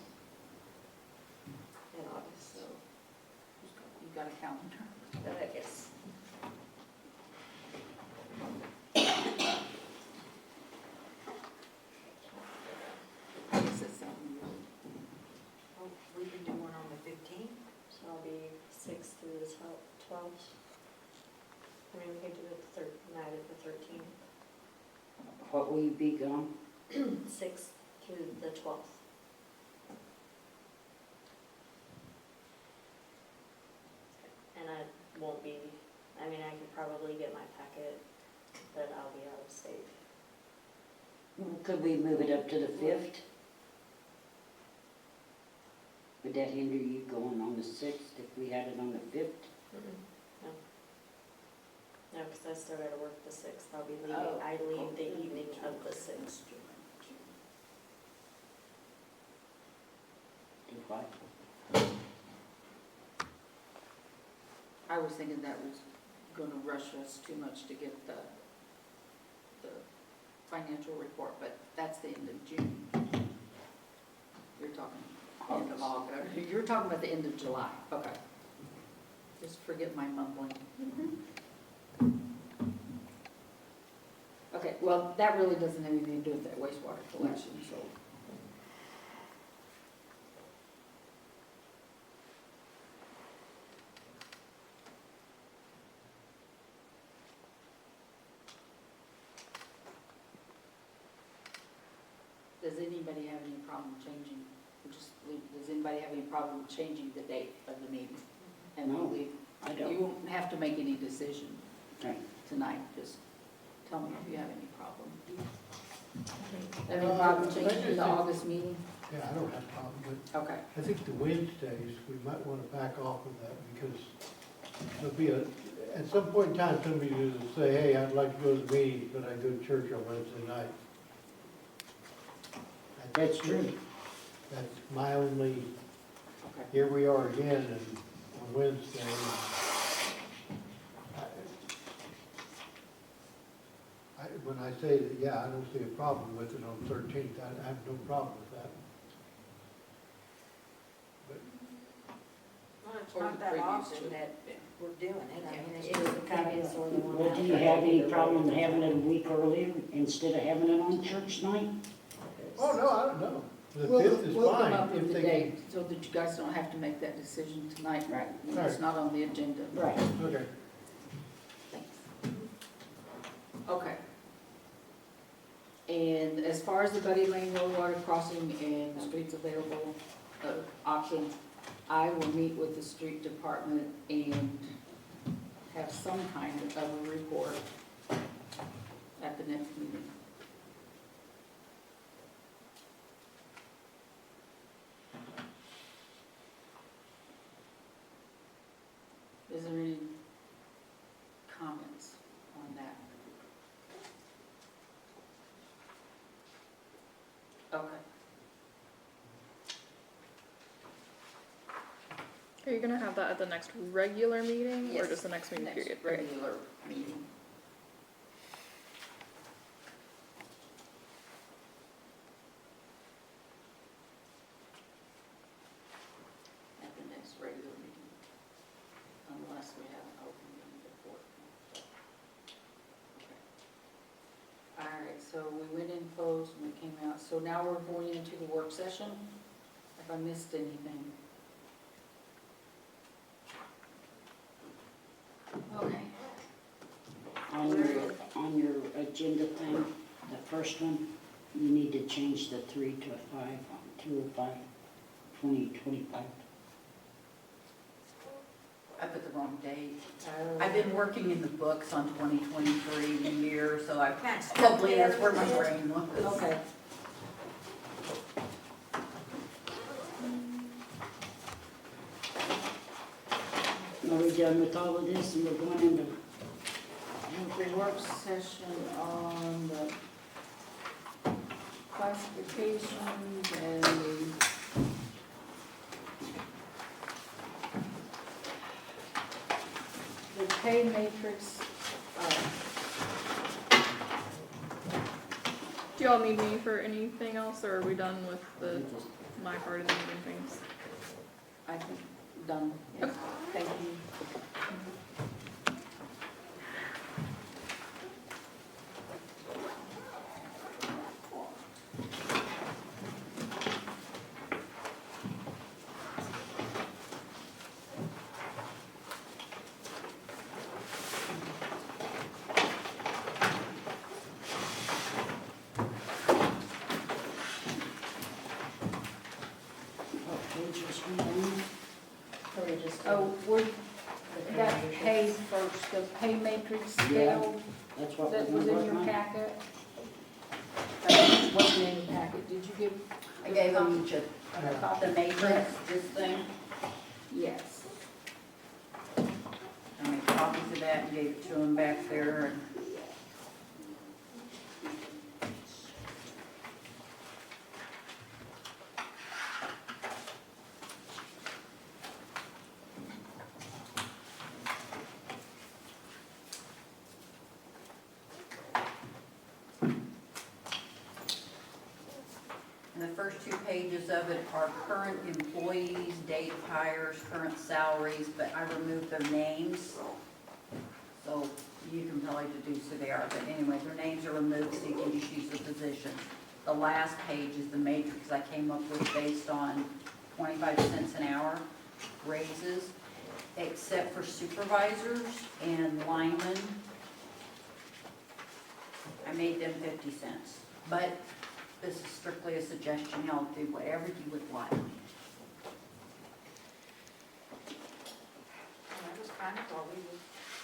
in August, So, you got a calendar? but yes. I guess it's something you Oh, we can do one on the 15th? So I'll be 6th through the 12th. I mean, we can do it the night of the 13th, What will you be gone? 6th through the 12th. And I won't be, I mean, I could probably get my packet, but I'll be out of state. Could we move it up to the 5th? Would that hinder you going on the 6th if we had it on the 5th? No. No, because I still gotta work the 6th. I'll be leaving, Oh. I leave the evening of the 6th. Do what? I was thinking that was gonna rush us too much to get the financial report, but that's the end of June. You're talking end of August, you're talking about the end of July, okay. Just forget my mumbling. Okay, well, that really doesn't have anything to do with that wastewater collection, so. Does anybody have any problem changing, does anybody have any problem changing the date of the meeting? And we'll No, leave, I you don't. won't have to make any decision Right. tonight, just tell me if you have any problem. Have any problem changing the August meeting? Yeah, I don't have a problem, but Okay. I think the Wednesdays, we might want to back off of that because there'll be at some point in time, somebody will say, hey, I'd like to go to the meeting, but I go to church on Wednesday night. That's true. That's my only, Okay. here we are again and on Wednesday. When I say that, yeah, I don't see a problem with it on 13th, I have no problem with that. Well, it's Or not the that previous often two. that we're doing it, I mean, it's Yeah. just kind of it's sort of one. Well, do you have any problem having it a week earlier instead of having it on church night? Oh, no, I don't know. The We'll 5th is we'll come fine. up if with the they date so that you guys don't have to make that decision tonight. Right. It's not on the agenda. Right. can- Okay. Thanks. Okay. And as far as the Buddy Lane Low Water Crossing and streets available options, I will meet with the street department and have some kind of a report at the next meeting. Is there any comments on that? Okay. Are you gonna have that at the next regular meeting or Yes, just the next meeting Next period? Right. regular meeting. At the next regular meeting, unless we have an open meeting before. Okay. All right, so we went in closed and we came out, so now we're going into the work session. Have I missed anything? Okay. On your agenda thing, the first one, you need to change the 3 to a 5 on 2/05/2025. I put the wrong date. I've been working in the books on 2023 the year, so I probably, that's where my brain was. Okay. Are we done with all of this and we're going into, The work session on the classifications and the pay matrix. Do y'all need me for anything else, or are we done with my part of the meeting things? I think, done, yes, thank you. what page was we on? So we just. Oh, we're, that pay first, the pay matrix scale That's what we're that going was to in work your on? packet. That wasn't in your packet, did you give? I gave them each a copy? the matrix, this thing. Yes. I made copies of that and gave it to them back there. And And the first 2 pages of it are current employees, date of hires, current salaries, but I removed their names. So you can probably deduce who they are, but anyway, their names are removed so you can just use the positions. The last page is the matrix I came up with based on 25 cents an hour raises, except for supervisors and linemen. I made them 50 cents, but this is strictly a suggestion, y'all do whatever you would like. I just kind of thought we were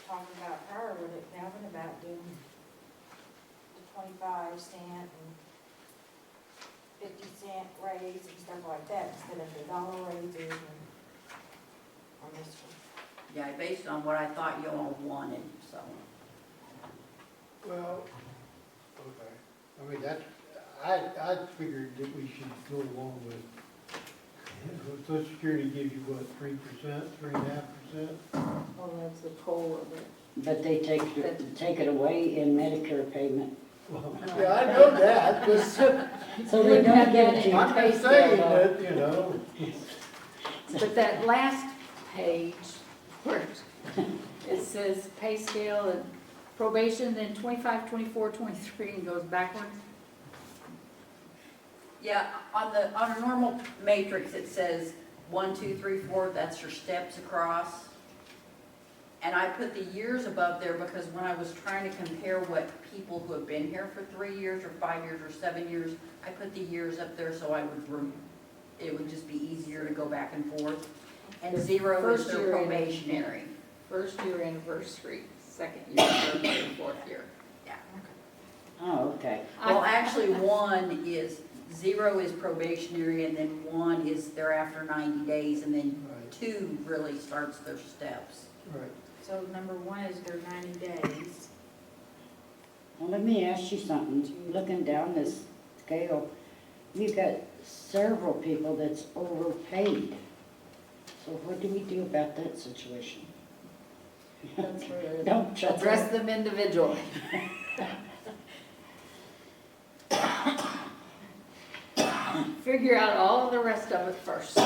talking about her, when it happened about doing 25 cent and 50 cent raise and stuff like that instead of the dollar raises and on this one. Yeah, based on what I thought you all wanted, so. Well, okay, I mean, that's, I figured that we should go along with, Social Security gives you what, 3%, 3.5%? Oh, that's the COLA, but But they take it away in Medicare payment. Well, yeah, I know that, but So they don't give it to you. I'm pay just scale, saying though. that, you know, But that last page, where it says pay scale and probation, then 25, 24, 23, and goes backwards. Yeah, on a normal matrix, it says 1, 2, 3, 4, that's your steps across. And I put the years above there because when I was trying to compare what people who have been here for 3 years or 5 years or 7 years, I put the years up there so it would just be easier to go back and forth. And 0 is First their year probationary. First year anniversary, second year, third year, fourth year. Yeah. Oh, okay. Well, actually, 0 is probationary, and then 1 is thereafter 90 days, and then right, 2 really starts their steps. right. So number 1 is their 90 days. Well, let me ask you something. Looking down this scale, you've got several people that's overpaid. So what do we do about that situation? That's where Don't judge address them individually. Figure out all the rest of it first.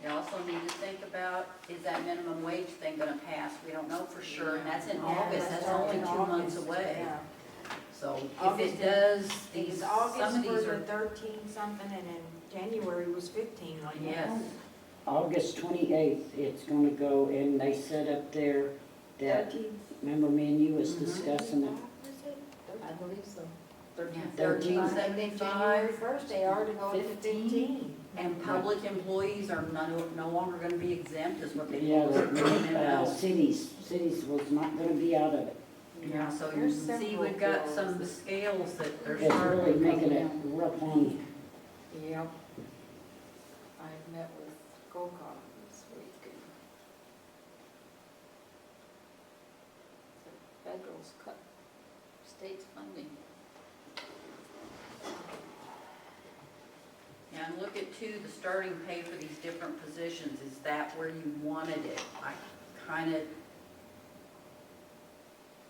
You also need to think about, is that minimum wage thing gonna pass? We don't know for sure, and that's in August, that's only 2 months away. Yeah. So if August, it does, It's some August of these was are, 13 something and then January was 15 like that. yes. August 28th, it's gonna go, and they set up there that, 13. remember me and you was Mhm. discussing it. I believe so. Yeah, 13.75. And then January 1st, they are to go to 15. 15. And public employees are no longer gonna be exempt, is what they Yeah, told us. cities was not gonna be out of it. Yeah, so you There's can see several we've got bills some that- scales that they're It's really starting to making come it down. rough on you. Yep. I met with GOCOG this week. And the federal's cut state's funding. Yeah, and look at too, the starting pay for these different positions, is that where you wanted it? I kinda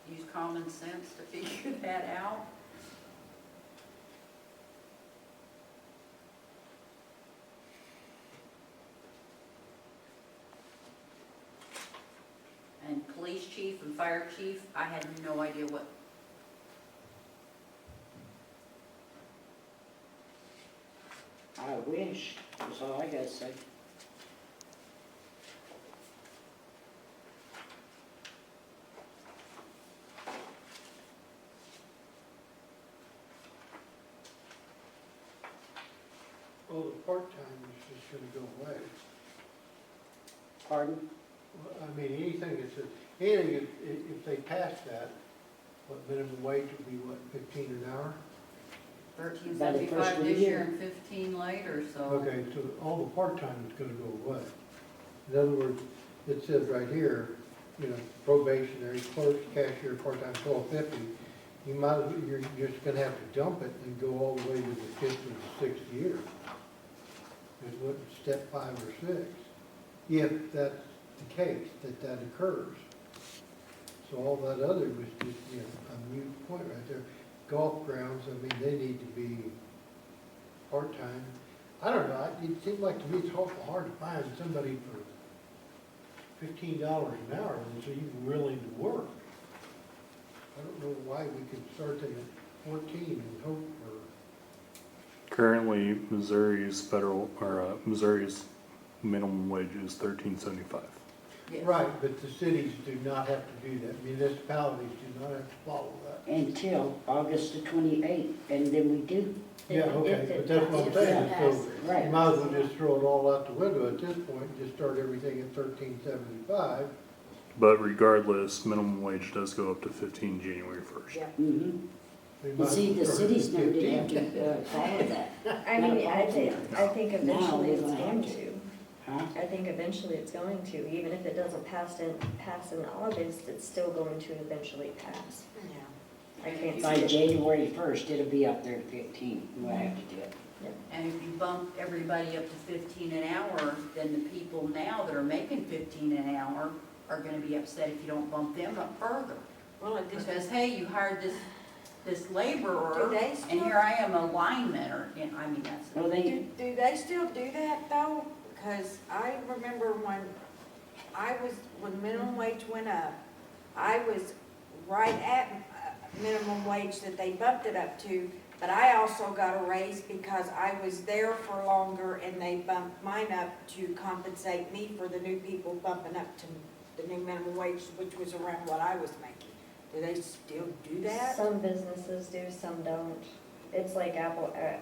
use common sense to figure that out. And police chief and fire chief, I had no idea what. I wish, that's all I gotta say. Well, the part-time is just gonna go away. Pardon? Well, I mean, anything, if they pass that, what minimum wage would be, what, 15 an hour? By the first 1375 of the this year year. and 15 later, so. Okay, so all the part-time is gonna go away. In other words, it says right here, you know, probationary, clerk, cashier, part-time, $12.50. You're just gonna have to dump it and go all the way to the 5th or the 6th year. Is what, step 5 or 6, if that's the case, that occurs. So all that other was just, you know, a mute point right there. Golf grounds, I mean, they need to be part-time. I don't know, it seems like to me it's awful hard to find somebody for $15 an hour that's even willing to work. I don't know why we could start them at 14 and hope for, Currently, Missouri's minimum wage is $13.75. Yes. Right, but the cities do not have to do that, municipalities do not have to follow that. Until August the 28th, and then we do. Yeah, If okay, it but that's what I'm saying, so you Right. might as well just throw it all out the window at this point, just start everything at 13.75. But regardless, minimum wage does go up to 15 January 1st. Yeah. Mm-hmm. We You might as see, well the start cities at never did have 15. to follow that. I mean, I think Now eventually we're it's gonna have going to. to. Huh? I think eventually it's going to, even if it doesn't pass in August, it's still going to eventually pass. Yeah. I can't By see it. January 1st, it'll be up there at 15. We'll have to do it. And if you bump everybody up to 15 an hour, then the people now that are making 15 an hour are gonna be upset if you don't bump them up further. Well, it just, Because, hey, you hired this laborer, do they and still, here I am a lineman, or, you know, I mean, that's. Well, they, do they still do that though? Because I remember when minimum wage went up, I was right at minimum wage that they bumped it up to, but I also got a raise because I was there for longer and they bumped mine up to compensate me for the new people bumping up to the new minimum wage, which was around what I was making. Do they still do that? Some businesses do, some don't. It's like a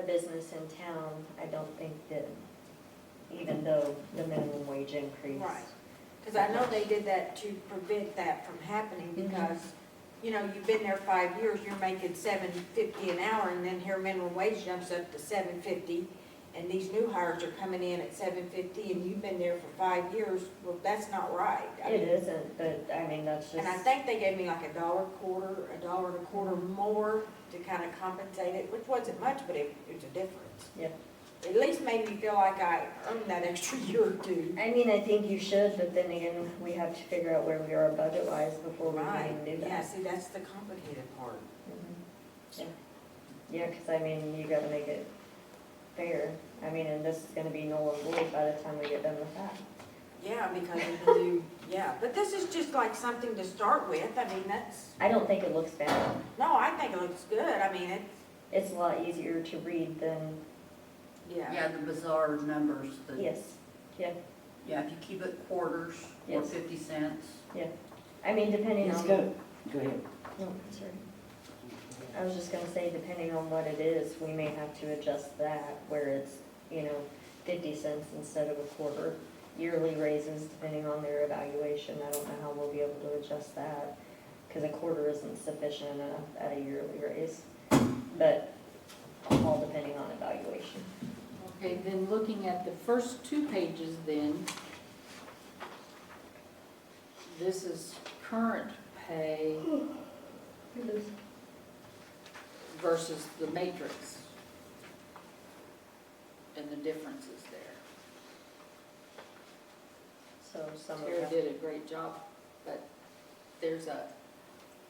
business in town, I don't think that, even though the minimum wage increased. Right. Because I know they did that to prevent that from happening because, you know, you've been there 5 years, you're making $7.50 an hour and then here minimum wage jumps up to $7.50 and these new hires are coming in at $7.50 and you've been there for 5 years, well, that's not right. I It mean, isn't, but I mean, that's just. and I think they gave me like $1.25 more to kind of compensate it, which wasn't much, but it was a difference. Yeah. At least made me feel like I earned that extra year or two. I mean, I think you should, but then again, we have to figure out where we are budget-wise before we Right, can even do yeah, that. see, that's the complicated part. Mhm. Yeah, yeah, because I mean, you gotta make it fair. I mean, and this is gonna be null and void by the time we get done with that. Yeah, because of the new, yeah, but this is just like something to start with, I mean, that's, I don't think it looks bad. no, I think it looks good, I mean, It's a lot easier to read than, Yeah, the bizarre numbers, yes, yeah, if you keep it quarters or Yes. 50 cents. I mean, depending let's on. go. Go ahead. No, sorry. I was just gonna say, depending on what it is, we may have to adjust that, where it's, 50 cents instead of a quarter. Yearly raises, depending on their evaluation, I don't know how we'll be able to adjust that, because a quarter isn't sufficient enough at a yearly raise. But all depending on evaluation. Okay, then looking at the first 2 pages then, this is current pay versus the matrix. And the differences there. So some of Terry that, did a great job, but there's a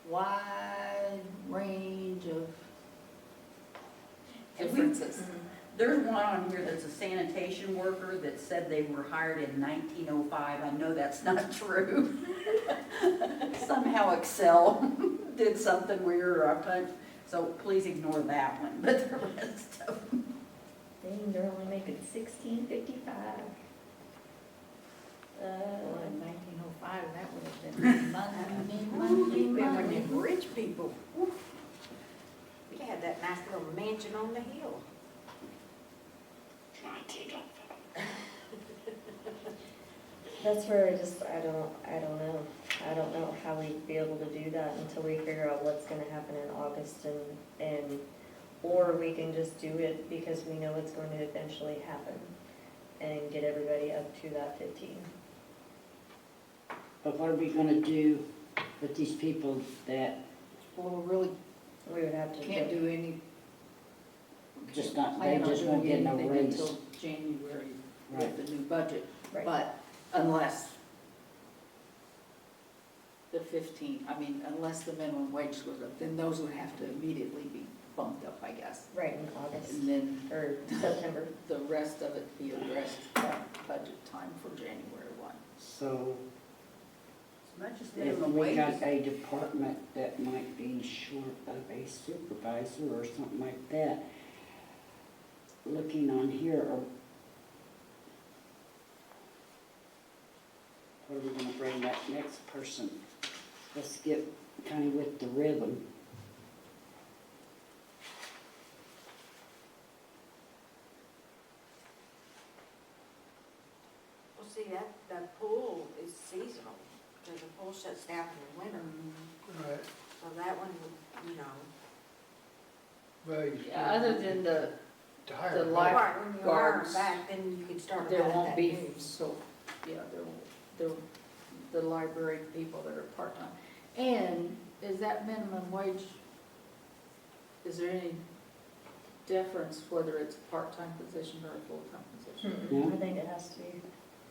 wide range of And we- differences. There's one on here that's a sanitation worker that said they were hired in 1905. I know that's not true. Somehow Excel did something weird or I punched, so please ignore that one, but the rest of them. dang, they're only making $16.55. Well, in 1905, that would have been money. Remember them rich people, whew. We had that nice little mansion on the hill. That's where I don't know. I don't know how we'd be able to do that until we figure out what's gonna happen in August or we can just do it because we know it's going to eventually happen and get everybody up to that 15. But what are we gonna do with these people that Well, we really We would have to. can't do any. just not, they plan on just won't doing get no anything raise? until January Right. with the new budget. Right. But unless the 15, unless the minimum wage goes up, then those would have to immediately be bumped up, I guess. Right, in August, And then or September. the rest of it be addressed at budget time for January 1. So As much as if minimum we wage got is a department that might be short of a supervisor or something like that, looking on here, where are we gonna bring that next person? Let's get kind of with the rhythm. Well, see, the pool is seasonal, because the pool shuts down in the winter. Right, So that one would, you know. well, you Yeah, other than the, to hire the a life- Right, when you hire guards. them back, then you could start there about won't that be, new. so, yeah, there, the library people that are part-time. And is that minimum wage, is there any difference whether it's a part-time position or a full-time position? No? I think it has to be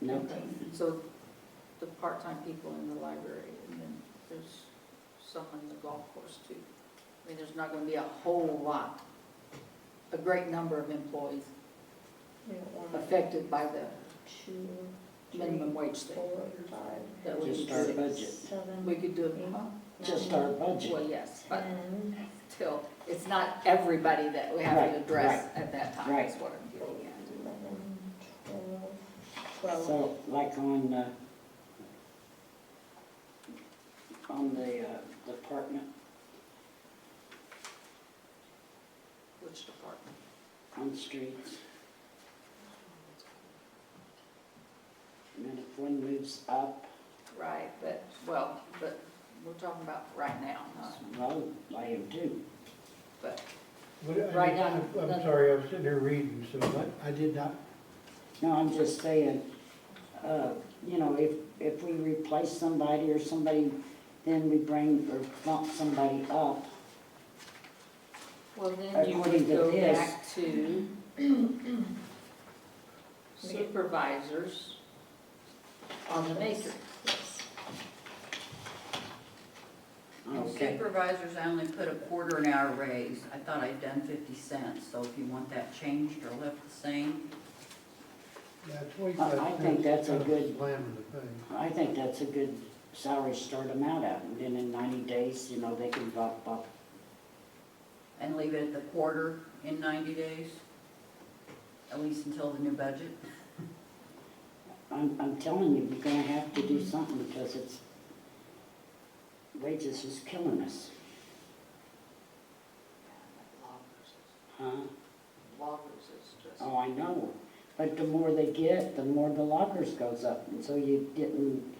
No, 15. So the part-time people in the library, and then there's some in the golf course too. I mean, there's not gonna be a whole lot, a great number of employees We don't want affected by the 2, 3, minimum wage thing. 4, 5, That we Just could our do. budget. 7, We could do it, huh? just our budget. Well, yes, but 10, still, it's not everybody that we have Right, to address right, at that time, right. is what I'm getting at. 11, 12. So like on the department, Which department? on the streets. And then if one moves up, Right, but we're talking about right now, not, well, I am too. but, What- Right now, I'm nothing. sorry, I was sitting here reading, so I did not, No, I'm just saying, you know, if we replace somebody or somebody, then we bring or bump somebody up. well, then you would According to go this. back to supervisors on the matrix. Okay, Supervisors, I only put a quarter an hour raise. I thought I'd done 50 cents, so if you want that changed or left the same. yeah, 25 I think that's a kind of good- slamming the thing. I think that's a good salary to start them out at, and then in 90 days, you know, they can bump up. And leave it at the quarter in 90 days, at least until the new budget. I'm telling you, we're gonna have to do something because it's, wages is killing us, huh? Loggers is just. Oh, I know, but the more they get, the more the lockers goes up, and so you getting.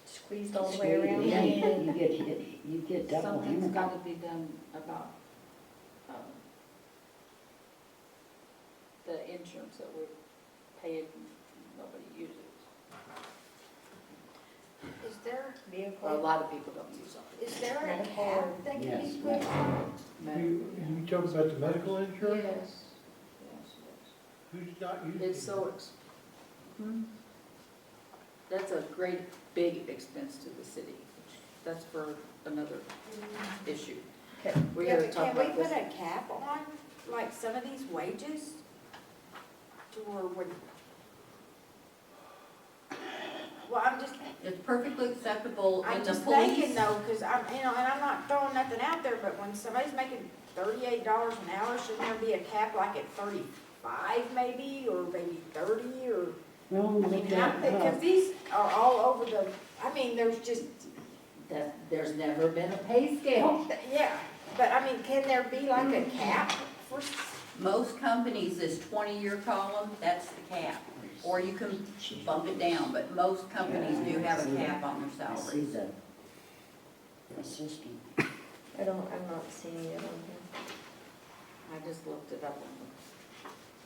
Squeezed all the way around. Yeah, you get hit, you get double Something's hammered. gotta be done about, the insurance that we're paying, nobody uses. Is there, Or a Vehicle. lot of people don't use it. is there a Medical. cap that can Yes. be put on? You talk about the medical insurance? Yes, yes, Who's not using yes. it? It's so, that's a great, big expense to the city. That's for another issue. Okay. We Yeah, gotta but talk can we about put this. a cap on, like, some of these wages? To where when. Well, I'm just, It's perfectly acceptable in I'm the just police. thinking though, cause I'm, you know, and I'm not throwing nothing out there, but when somebody's making $38 an hour, shouldn't there be a cap like at 35 maybe, or maybe 30, or? Well, I mean, look at, because these are all over the, I mean, there's just, There's never been a pay scale. yeah, but I mean, can there be like a cap for, Most companies, this 20-year column, that's the cap. Or you can bump it down, but most companies do have a cap on their I see salaries. the system. I'm not seeing it on here. I just looked it up on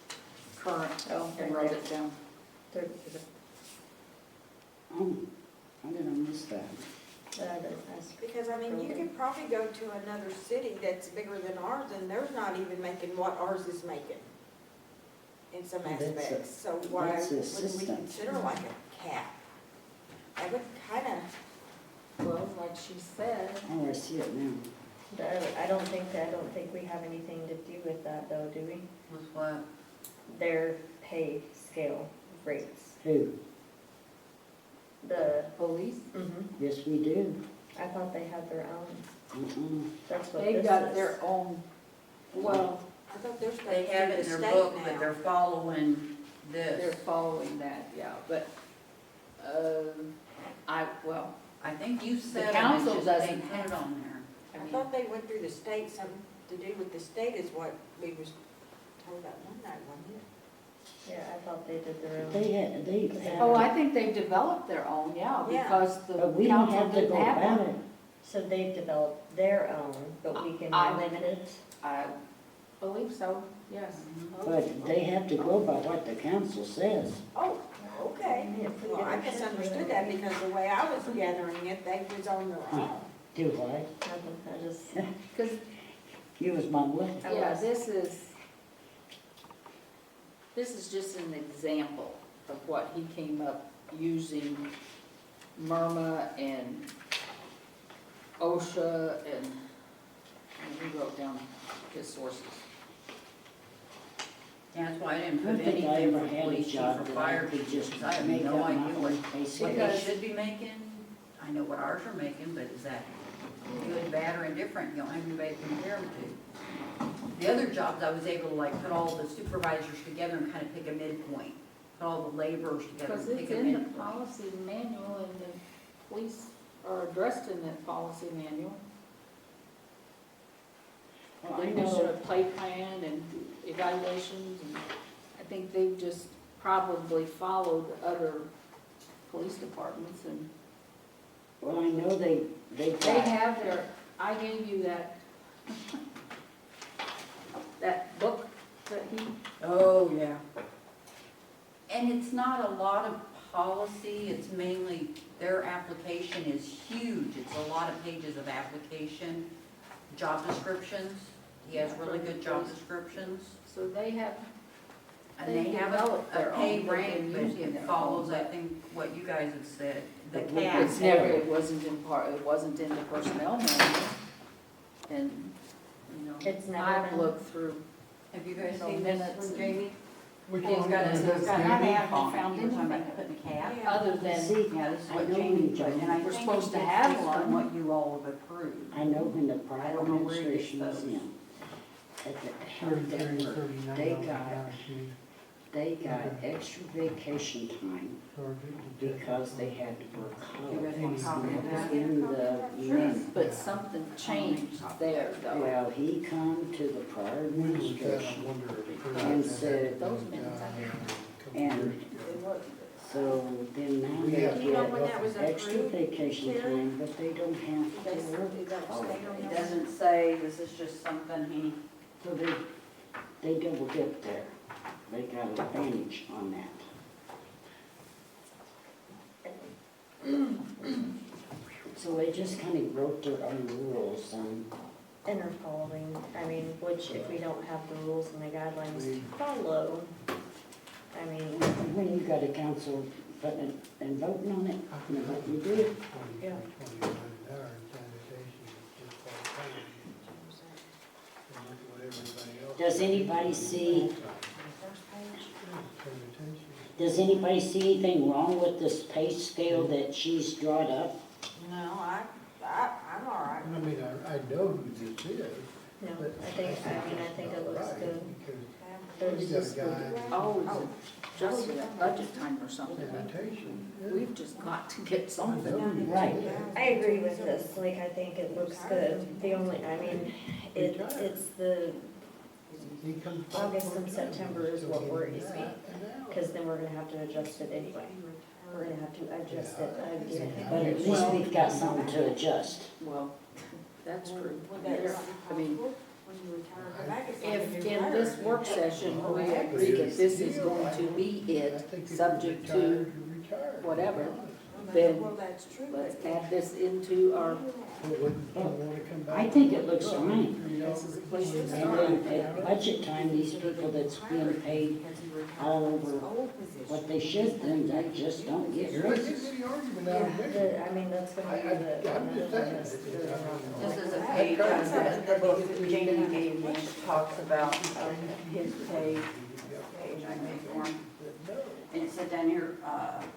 the current Oh, and wrote it down. Oh, how did I miss that? That's because I mean, you could probably go to another city that's bigger than ours, and they're not even making what ours is making in some That's a- aspects, so why that's the wouldn't we assistant. consider like a cap? I would kinda, Well, like she said, Oh, I see it now. I don't think we have anything to do with that though, do we? With what? Their pay scale rates. Who? The, police, Yes, we do. I thought they had their own, Mm-mm. that's what they this got is. their own, well, I thought there's stuff They have through it the in their state book, but now. they're following they're this. following that, yeah, but, Well, I think you said, it, council it's just they doesn't put it have- on there. I thought they went through the state, something to do with the state is what we was told that one night, wasn't it? Yeah, I thought they did their own. They have. oh, I think they've developed their own, yeah, Yeah. because the But we don't council have to didn't go have about one. it. So they've developed their own, but we can I- limit it? I believe so, yes. But they have to go by what the council says. Oh, okay. Yeah, if we Well, I get our shit misunderstood together. that because the way I was gathering it, they was on their own. Do what? Nothing, I just, Because, You was mumbling. yeah, this is just an example of what he came up using Myrna and OSHA and he wrote down his sources. Yeah, that's why I didn't I put don't think I anything ever for had a police chief job or that I fire could chief, just 'cause I have make no up idea my what own basic. what they should be making. I know what ours are making, but is that good, bad, or indifferent? You don't have anybody to compare them to. The other jobs, I was able to like put all the supervisors together and kind of pick a midpoint. Put all the laborers together Because and it's pick a in the midpoint. policy manual and the police are addressed in that policy manual. Well, I They know- should have play plan and evaluations, and I think they've just probably followed other police departments, and Well, I know they've they got, have their, I gave you that, that book that he, Oh, yeah. And it's not a lot of policy, it's mainly, their application is huge. It's a lot of pages of application, job descriptions. He has really good job descriptions. so they have, And they have developed a their pay own, but rank, they're but using it their follows, own, I but- think, what you guys have said. The But we cap. it's never, it wasn't in part, it wasn't in the personnel manual. And, you know, It's never I've been- looked through, Have you guys No seen minutes this and- from Jamie? Which It's one? got a, Is it's got a that cap Jamie? on it, Found you were talking anything? about putting a cap. Yeah. other than, see, Yeah, this is I what know Jamie we put, and I We're think supposed it's to have based on one. what you all have approved. I know when the I prior don't know where you get administration was those. in, at the health network, they got extra vacation time because they had to work You guys holidays. want a copy of that? In the minutes. but something changed there, though. Well, he come to the prior administration and said, Those minutes I have. and so then now they Do you know when that was get extra approved, vacation Karen? time, but they don't have to work holidays. It doesn't say, this is just something he, So they double dip there. They got an advantage on that. So they just kind of wrote their own rules and and are following, I mean, which if we don't have the rules and the guidelines to follow, I mean, when you got a council putting it and voting on it, you know what you do. Yeah. Does anybody see, does anybody see anything wrong with this pay scale that she's drawn up? No, I'm all right. I mean, I know who this is. no, but I think it looks right, good. because There's we got a just, guy, Oh, just at budget time or something. sanitation. We've just got to get I something. know. Right. I agree with this, like, I think it looks good. The only, I mean, it's the He comes back August and on September is what worries me, time. because then we're gonna have to adjust it anyway. We're gonna have to adjust it again. But at least we've got something to adjust. Well, that's true. That's- I mean, When you retire, go back and if in this work session, we agree that this is going to be it, subject to whatever, then Well, that's true. let's but- add this into our, I think it looks fine. this is the place to And start. then at budget time, these people that's being paid all over what they should, then they just don't get raises. I mean, that's gonna be the, I'm just saying. this is a page out of the book that Jamie gave me, it talks about his pay, page I made for him. And it said down here,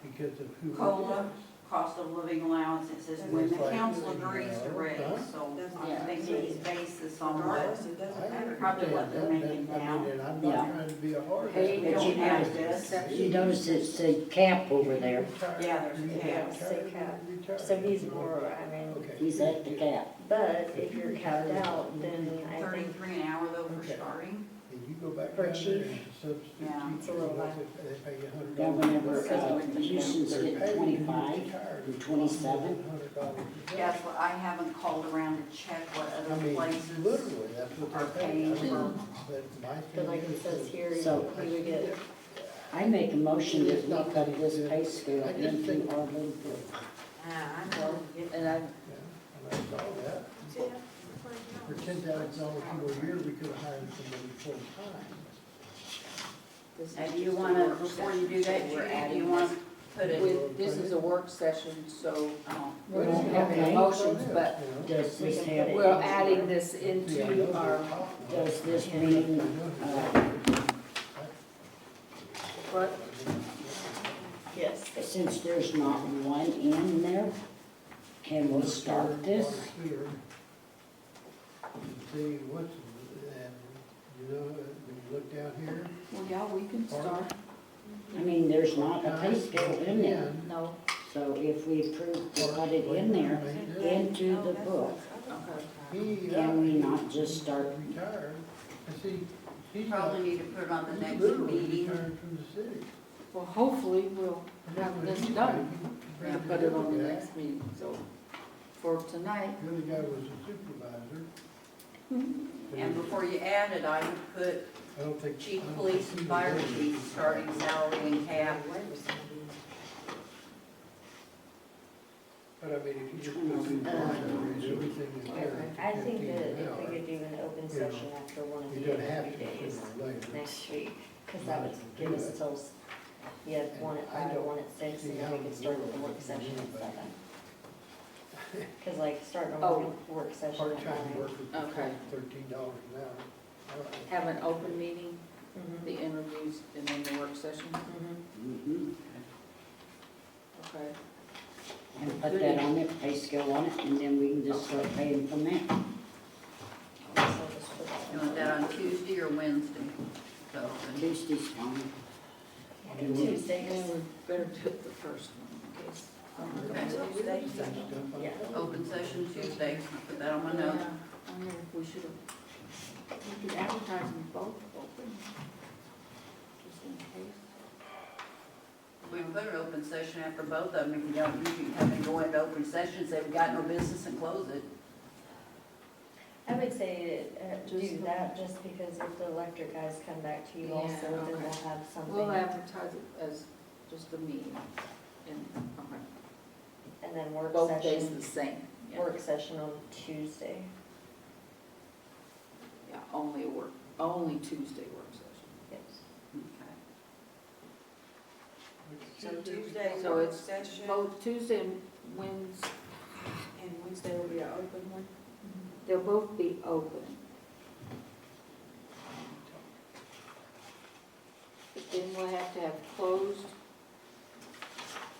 Because of who. COLA, cost of living allowance, it says when the council agrees to raise, so Yeah. I think he's based this on what, Regardless, it doesn't matter. probably what they're making now. And I'm Yeah. not trying to be a hard. Hey, But don't you have notice, this. you notice it said cap over there. Yeah, there's a cap. Say cap. So he's more, I mean, Okay. He's at the cap. but if you're capped out, then I think 33 an hour though for Okay. starting. And you go back For down there chief. and substitute Yeah. teachers, It's a little high. they pay you $100. Now whenever, Houston's getting 25 and 27. That's what, I haven't called around to check what I other mean, places. literally, that's what are they're paying. paying for- But my but thing like it is says that- here, So- you would get, I make a motion that we cut this pay scale into our little book. I know. And I, Yeah, and I saw that. For $10,000 more a year, we could have hired somebody full-time. Now, do you wanna, before you do that, Judy, do you wanna put it, this is a work session, so oh, we don't have any motions, but Does this have, we're adding this into our, does this mean, what? yes, since there's not one in there, can we start this? Here. And see what's, and, you know, when you look down here. Well, yeah, we can start. I mean, there's not a pay scale in there. No, So if we approve to put it in there, into the book, okay. can we not just start? Retired, and see, he's not. probably need to put it on the he's next literally meeting. retired from the city. Well, hopefully we'll And have when this he's done back, and put it on the next meeting, so for tonight. The other guy was a supervisor. And before you add it, I would put I don't think. chief I don't police think and he fire was chief starting salary and cap. But I mean, if you just put in everything in there. I think that 15 an if hour, we could do an open You know, session after one of You the don't other have few to days put it later. next week, cause that would give us till, you have one at 5 or one at 6, and then we could start with the work session at 7. Cause like starting a work session at 9. Part-time worker Okay. for $13 an hour. All right. Have an open meeting, Mhm. the interviews, and then the work session. Mhm. Mhm. Okay. And put that on it, pay scale on it, and then we can just start paying from there. So just put that You in. want that on Tuesday or Wednesday? So, Tuesday's fine. Tuesdays. Then we better do it the first one, in case. okay, Yeah. open session Tuesday, I'll put that on my notes. Yeah, I wonder if we should have, we could advertise them both open, just in case. We can put an open session after both of them, if you don't, you can come and go into open session, say we got no business and close it. I would say do Just- that just because if the electric guys come back to you Yeah, also, then okay. we'll have something. We'll advertise it as just a meeting, and, okay, And then work both days session, the same, yeah. work session on Tuesday. Yeah, only Tuesday work session. Yes. Okay. So Tuesday, So work it's session, Both Tuesday and Wednesday, and Wednesday will be an open one. they'll both be open. But then we'll have to have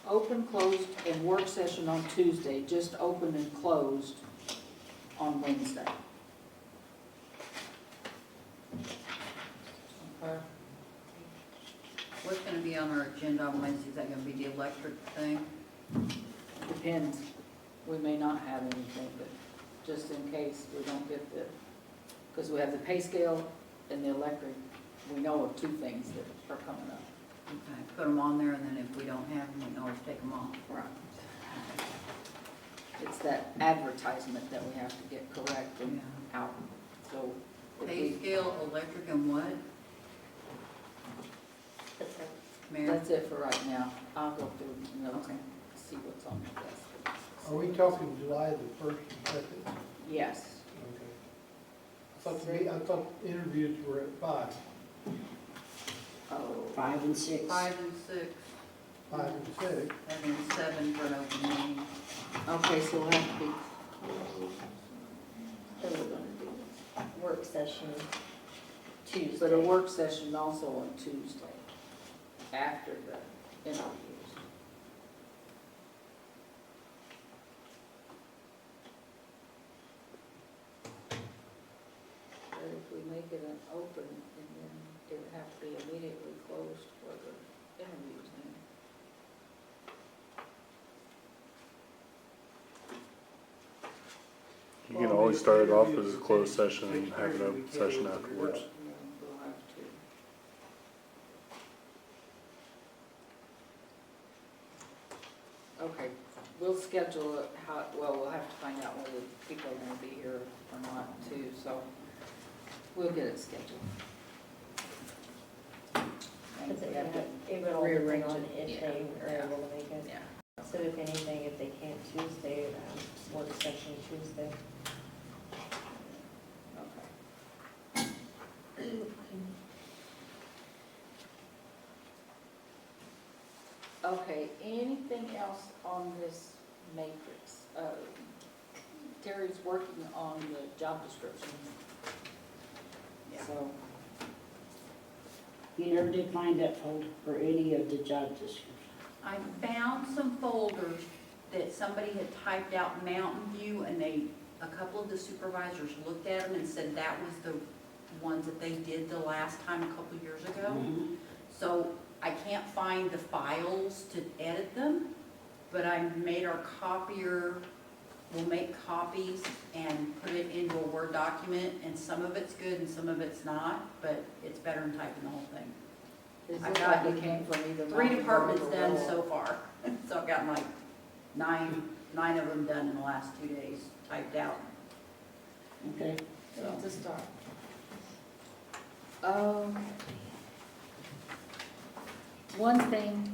open, closed, and work session on Tuesday, just open and closed on Wednesday. Okay. What's gonna be on our agenda on Wednesday, is that gonna be the electric thing? Depends. We may not have anything, but just in case we don't get because we have the pay scale and the electric, we know of two things that are coming up. Okay, put them on there, and then if we don't have them, we can always take them off. Right. It's that advertisement that we have to get correct and out, so. if Pay we- scale, electric, and what, That's it. Mayor? That's it for right now. I'll go through the notes Okay. and see what's on the desk. Are we talking July the 1st and 2nd? Yes. Okay. I thought interviews were at 5, Oh, 5 and 6. 5 and 6, 5 and 6. and then 7 for an open meeting. okay, so we'll have to be closed. Then we're gonna do this. Work session Tuesday. But a work session also on Tuesday, after the interviews. open, and then it would have to be immediately closed for the interviews then. You can always start it off as a closed session and have an open session afterwards. And then we'll have to. Okay, we'll schedule it we'll have to find out whether people are gonna be here or not too, so we'll get it scheduled. And But we have to it would all depend rearrange on it. if they are able to make it. Yeah. So if anything, if they can't Tuesday, work session Tuesday. Okay. Okay, anything else on this matrix? Terry's working on the job description. Yeah. So, You never did find that folder for any of the job descriptions? I found some folders that somebody had typed out Mountain View, and a couple of the supervisors looked at them and said that was the ones that they did the last time a couple years ago. Mhm. So I can't find the files to edit them, but I made our copier, we'll make copies and put it into a Word document, and some of it's good and some of it's not, but it's better than typing the whole thing. is I've this got like it came from either? 3 Mountain departments Road or done Rural? so far, so I've got like nine of them done in the last 2 days, typed out. Okay. So, to start. One thing,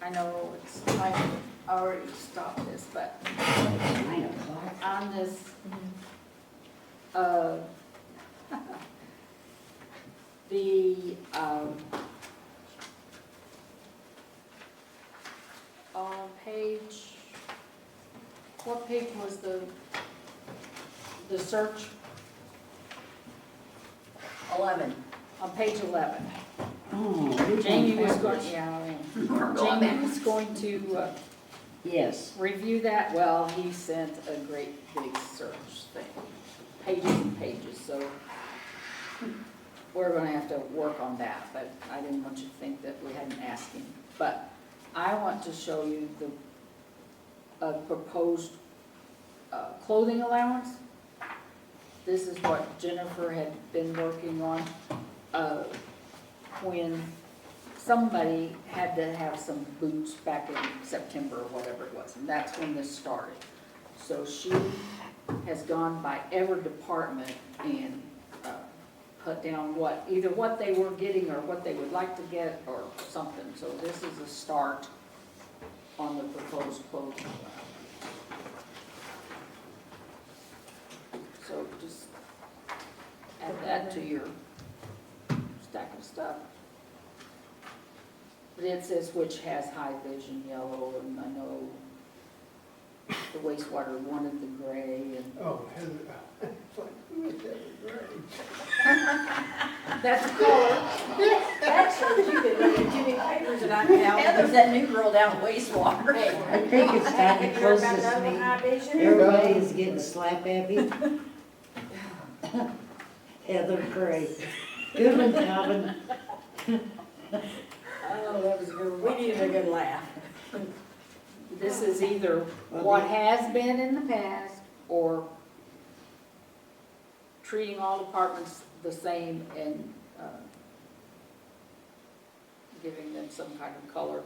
I know it's time to already stop this, but 9 o'clock. on this, the, on page, what page was the search? 11. On page 11. Oh, you're Jamie going was going, backwards. yeah, We're going Jamie back. was going to Yes. review that. Well, he sent a great big search thing, pages and pages, so we're gonna have to work on that, but I didn't want you to think that we hadn't asked him. But I want to show you the proposed clothing allowance. This is what Jennifer had been working on, when somebody had to have some boots back in September or whatever it was, and that's when this started. So she has gone by every department and put down either what they were getting or what they would like to get or something. So this is a start on the proposed clothing allowance. So just add that to your stack of stuff. But it says which has high vision yellow, and I know the wastewater wanted the gray, and Oh, Heather, it's like, who is Heather Gray? that's a color. That shows you've been reading too many papers and I can help. Heather's that new girl down at wastewater. I think it's time to Have you close heard this about meeting. high vision? Everybody is getting slap happy. Heather Gray. Good one, Calvin. Oh, that was good. We needed a good laugh. This is either what has been in the past, or treating all departments the same and giving them some kind of color.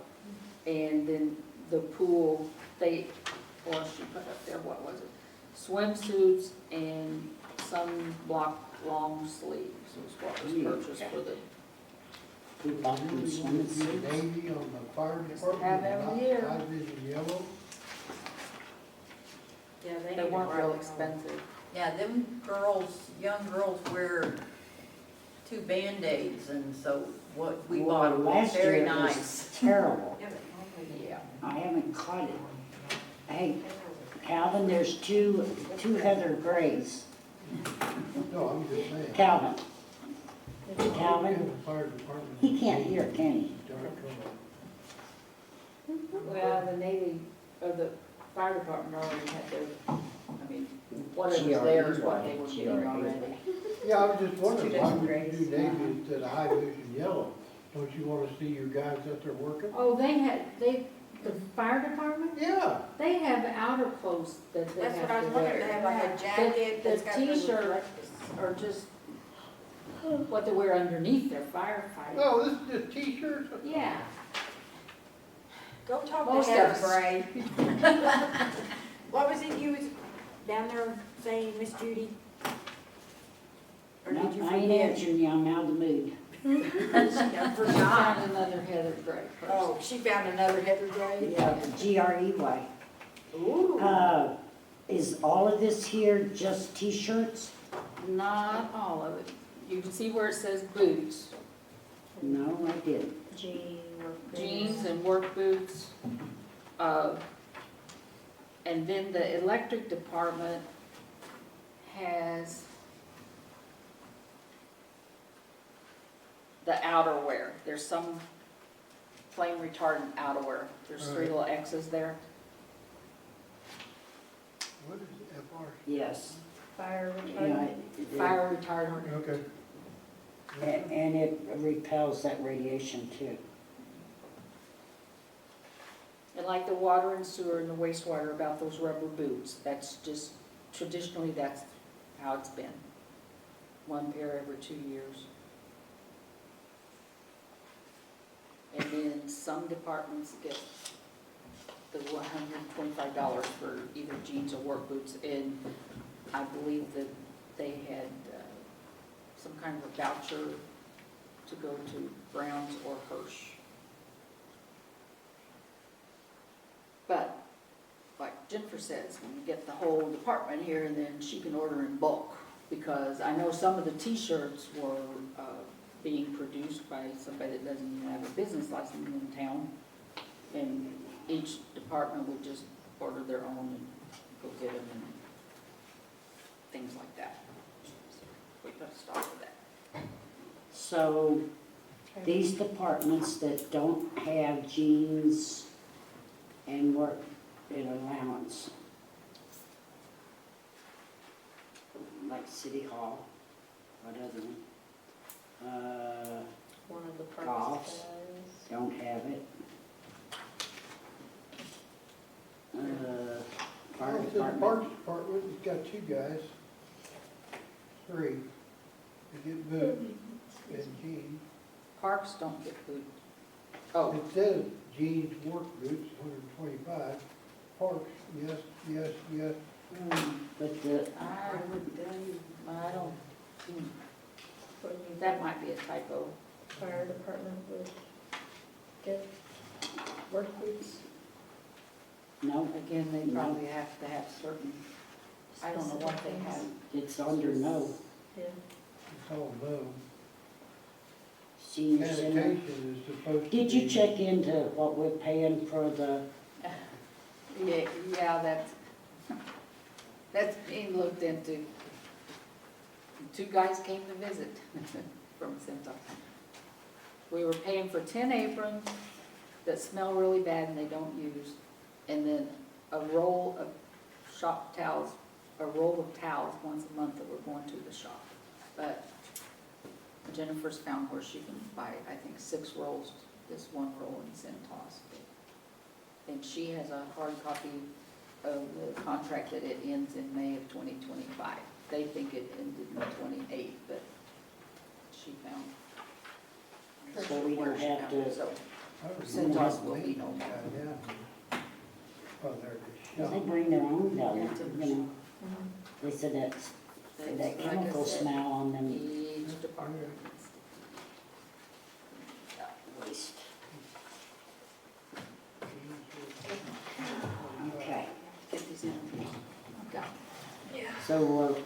And then the pool, she put up there, what was it? Swimsuits and sunblock long sleeves was what was purchased for the, We bought them swimming suits. Navy on the fire department. have every year. High vision yellow. Yeah, they weren't real expensive. Yeah, them young girls wear 2 Band-Aids, and so what we Well, bought was last year very it was nice. Terrible. Yeah. I haven't caught it. Hey, Calvin, there's two Heather Grays. No, I'm just saying. Calvin, In Calvin, the fire department. he can't hear, can he? Dark color. Well, the Navy, or the fire department already had their, I mean, whatever's there is what they were getting GRE. already. Yeah, I was just wondering, why would grades. you do navy instead of high vision yellow? Don't you wanna see your guys out there working? Oh, the fire department, Yeah, they have outer clothes that they That's what I have was to wondering, they wear. have like a jacket The that's got the t-shirt reflectors. or just what they wear underneath their firefighting. no, this is just t-shirts. Yeah, Go talk Most to of Heather us. Bray. What was it you was down there saying, Miss Judy? Or No, did you I ain't forget? answering you, I'm out of the mood. I I forgot. found another Heather Gray person. Oh, she found another Heather Gray? Yeah, the GRE way. Ooh. Is all of this here just t-shirts? Not all of it. You can see where it says boots, No, I didn't. jeans and work boots. And then the electric department has the outerwear. There's some flame retardant outerwear. There's three Right. little X's there. What is it, FR? Yes. Fire Yeah, retardant. Fire retardant. Okay. And it repels that radiation too. And like the water and sewer and the wastewater about those rubber boots, that's just, traditionally, that's how it's been. One pair every 2 years. And then some departments get the $125 for either jeans or work boots, and I believe that they had some kind of a voucher to go to Browns or Hirsch. But, like Jennifer says, when you get the whole department here, and then she can order in bulk, because I know some of the t-shirts were being produced by somebody that doesn't even have a business license in town, and each department would just order their own and go get them and things like that. We gotta stop with that. So these departments that don't have jeans and work in allowance, like City Hall, what other one? One of the parks Golfs. does. Don't have it. Fire Well, it says department, Parks Department, it's got two guys. Three. They get boots and jeans. Parks don't get food. Oh, It says jeans, work boots, 125. Parks, yes, yes, yes. but the, I don't, that might be a typo. Fire department would get work boots. no, Again, they probably have to have certain, I don't know what they have. it's under no. Yeah. It's all no. Senior center. Sanitation is supposed to be. Did you check into what we're paying for the, Yeah, that's being looked into. Two guys came to visit from Centos. We were paying for 10 aprons that smell really bad and they don't use, and then a roll of shop towels, a roll of towels once a month that we're going to the shop. But Jennifer's found where she can buy, I think, 6 rolls, this one roll in Centos. And she has a hard copy of the contract that it ends in May of 2025. They think it ended in 28, but she found. so we don't have to, So, I was Centos wondering will be no what more. guy down there. Oh, there it well, is. they bring their own down Yeah, there, you know. They said that's, that like I chemical said, smell on them Each department. waste. Okay, Get these in. Got so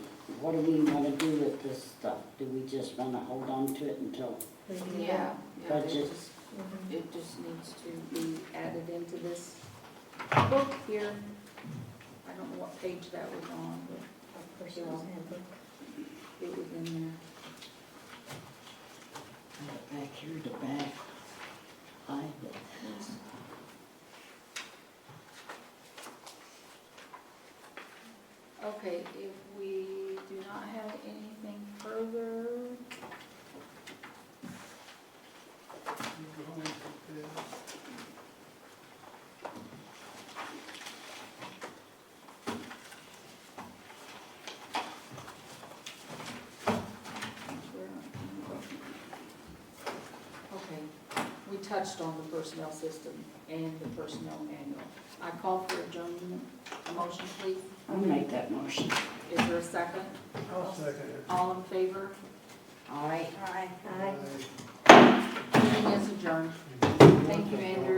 what do we wanna do with this stuff? Do we just wanna hold on to it until, it. Yeah, Budget. it just needs to be added into this book here. I don't know what page that was on, but Personnel handbook. it was in there. back here to back, hide it. Okay, Okay, if we do not have anything further. Okay, we touched on the personnel system and the personnel manual. I call for adjournment, a motion please. I'll make that motion. Is there a second? I'll second it. All in favor? Aye. Aye. Meeting is adjourned. Thank you, Andrew.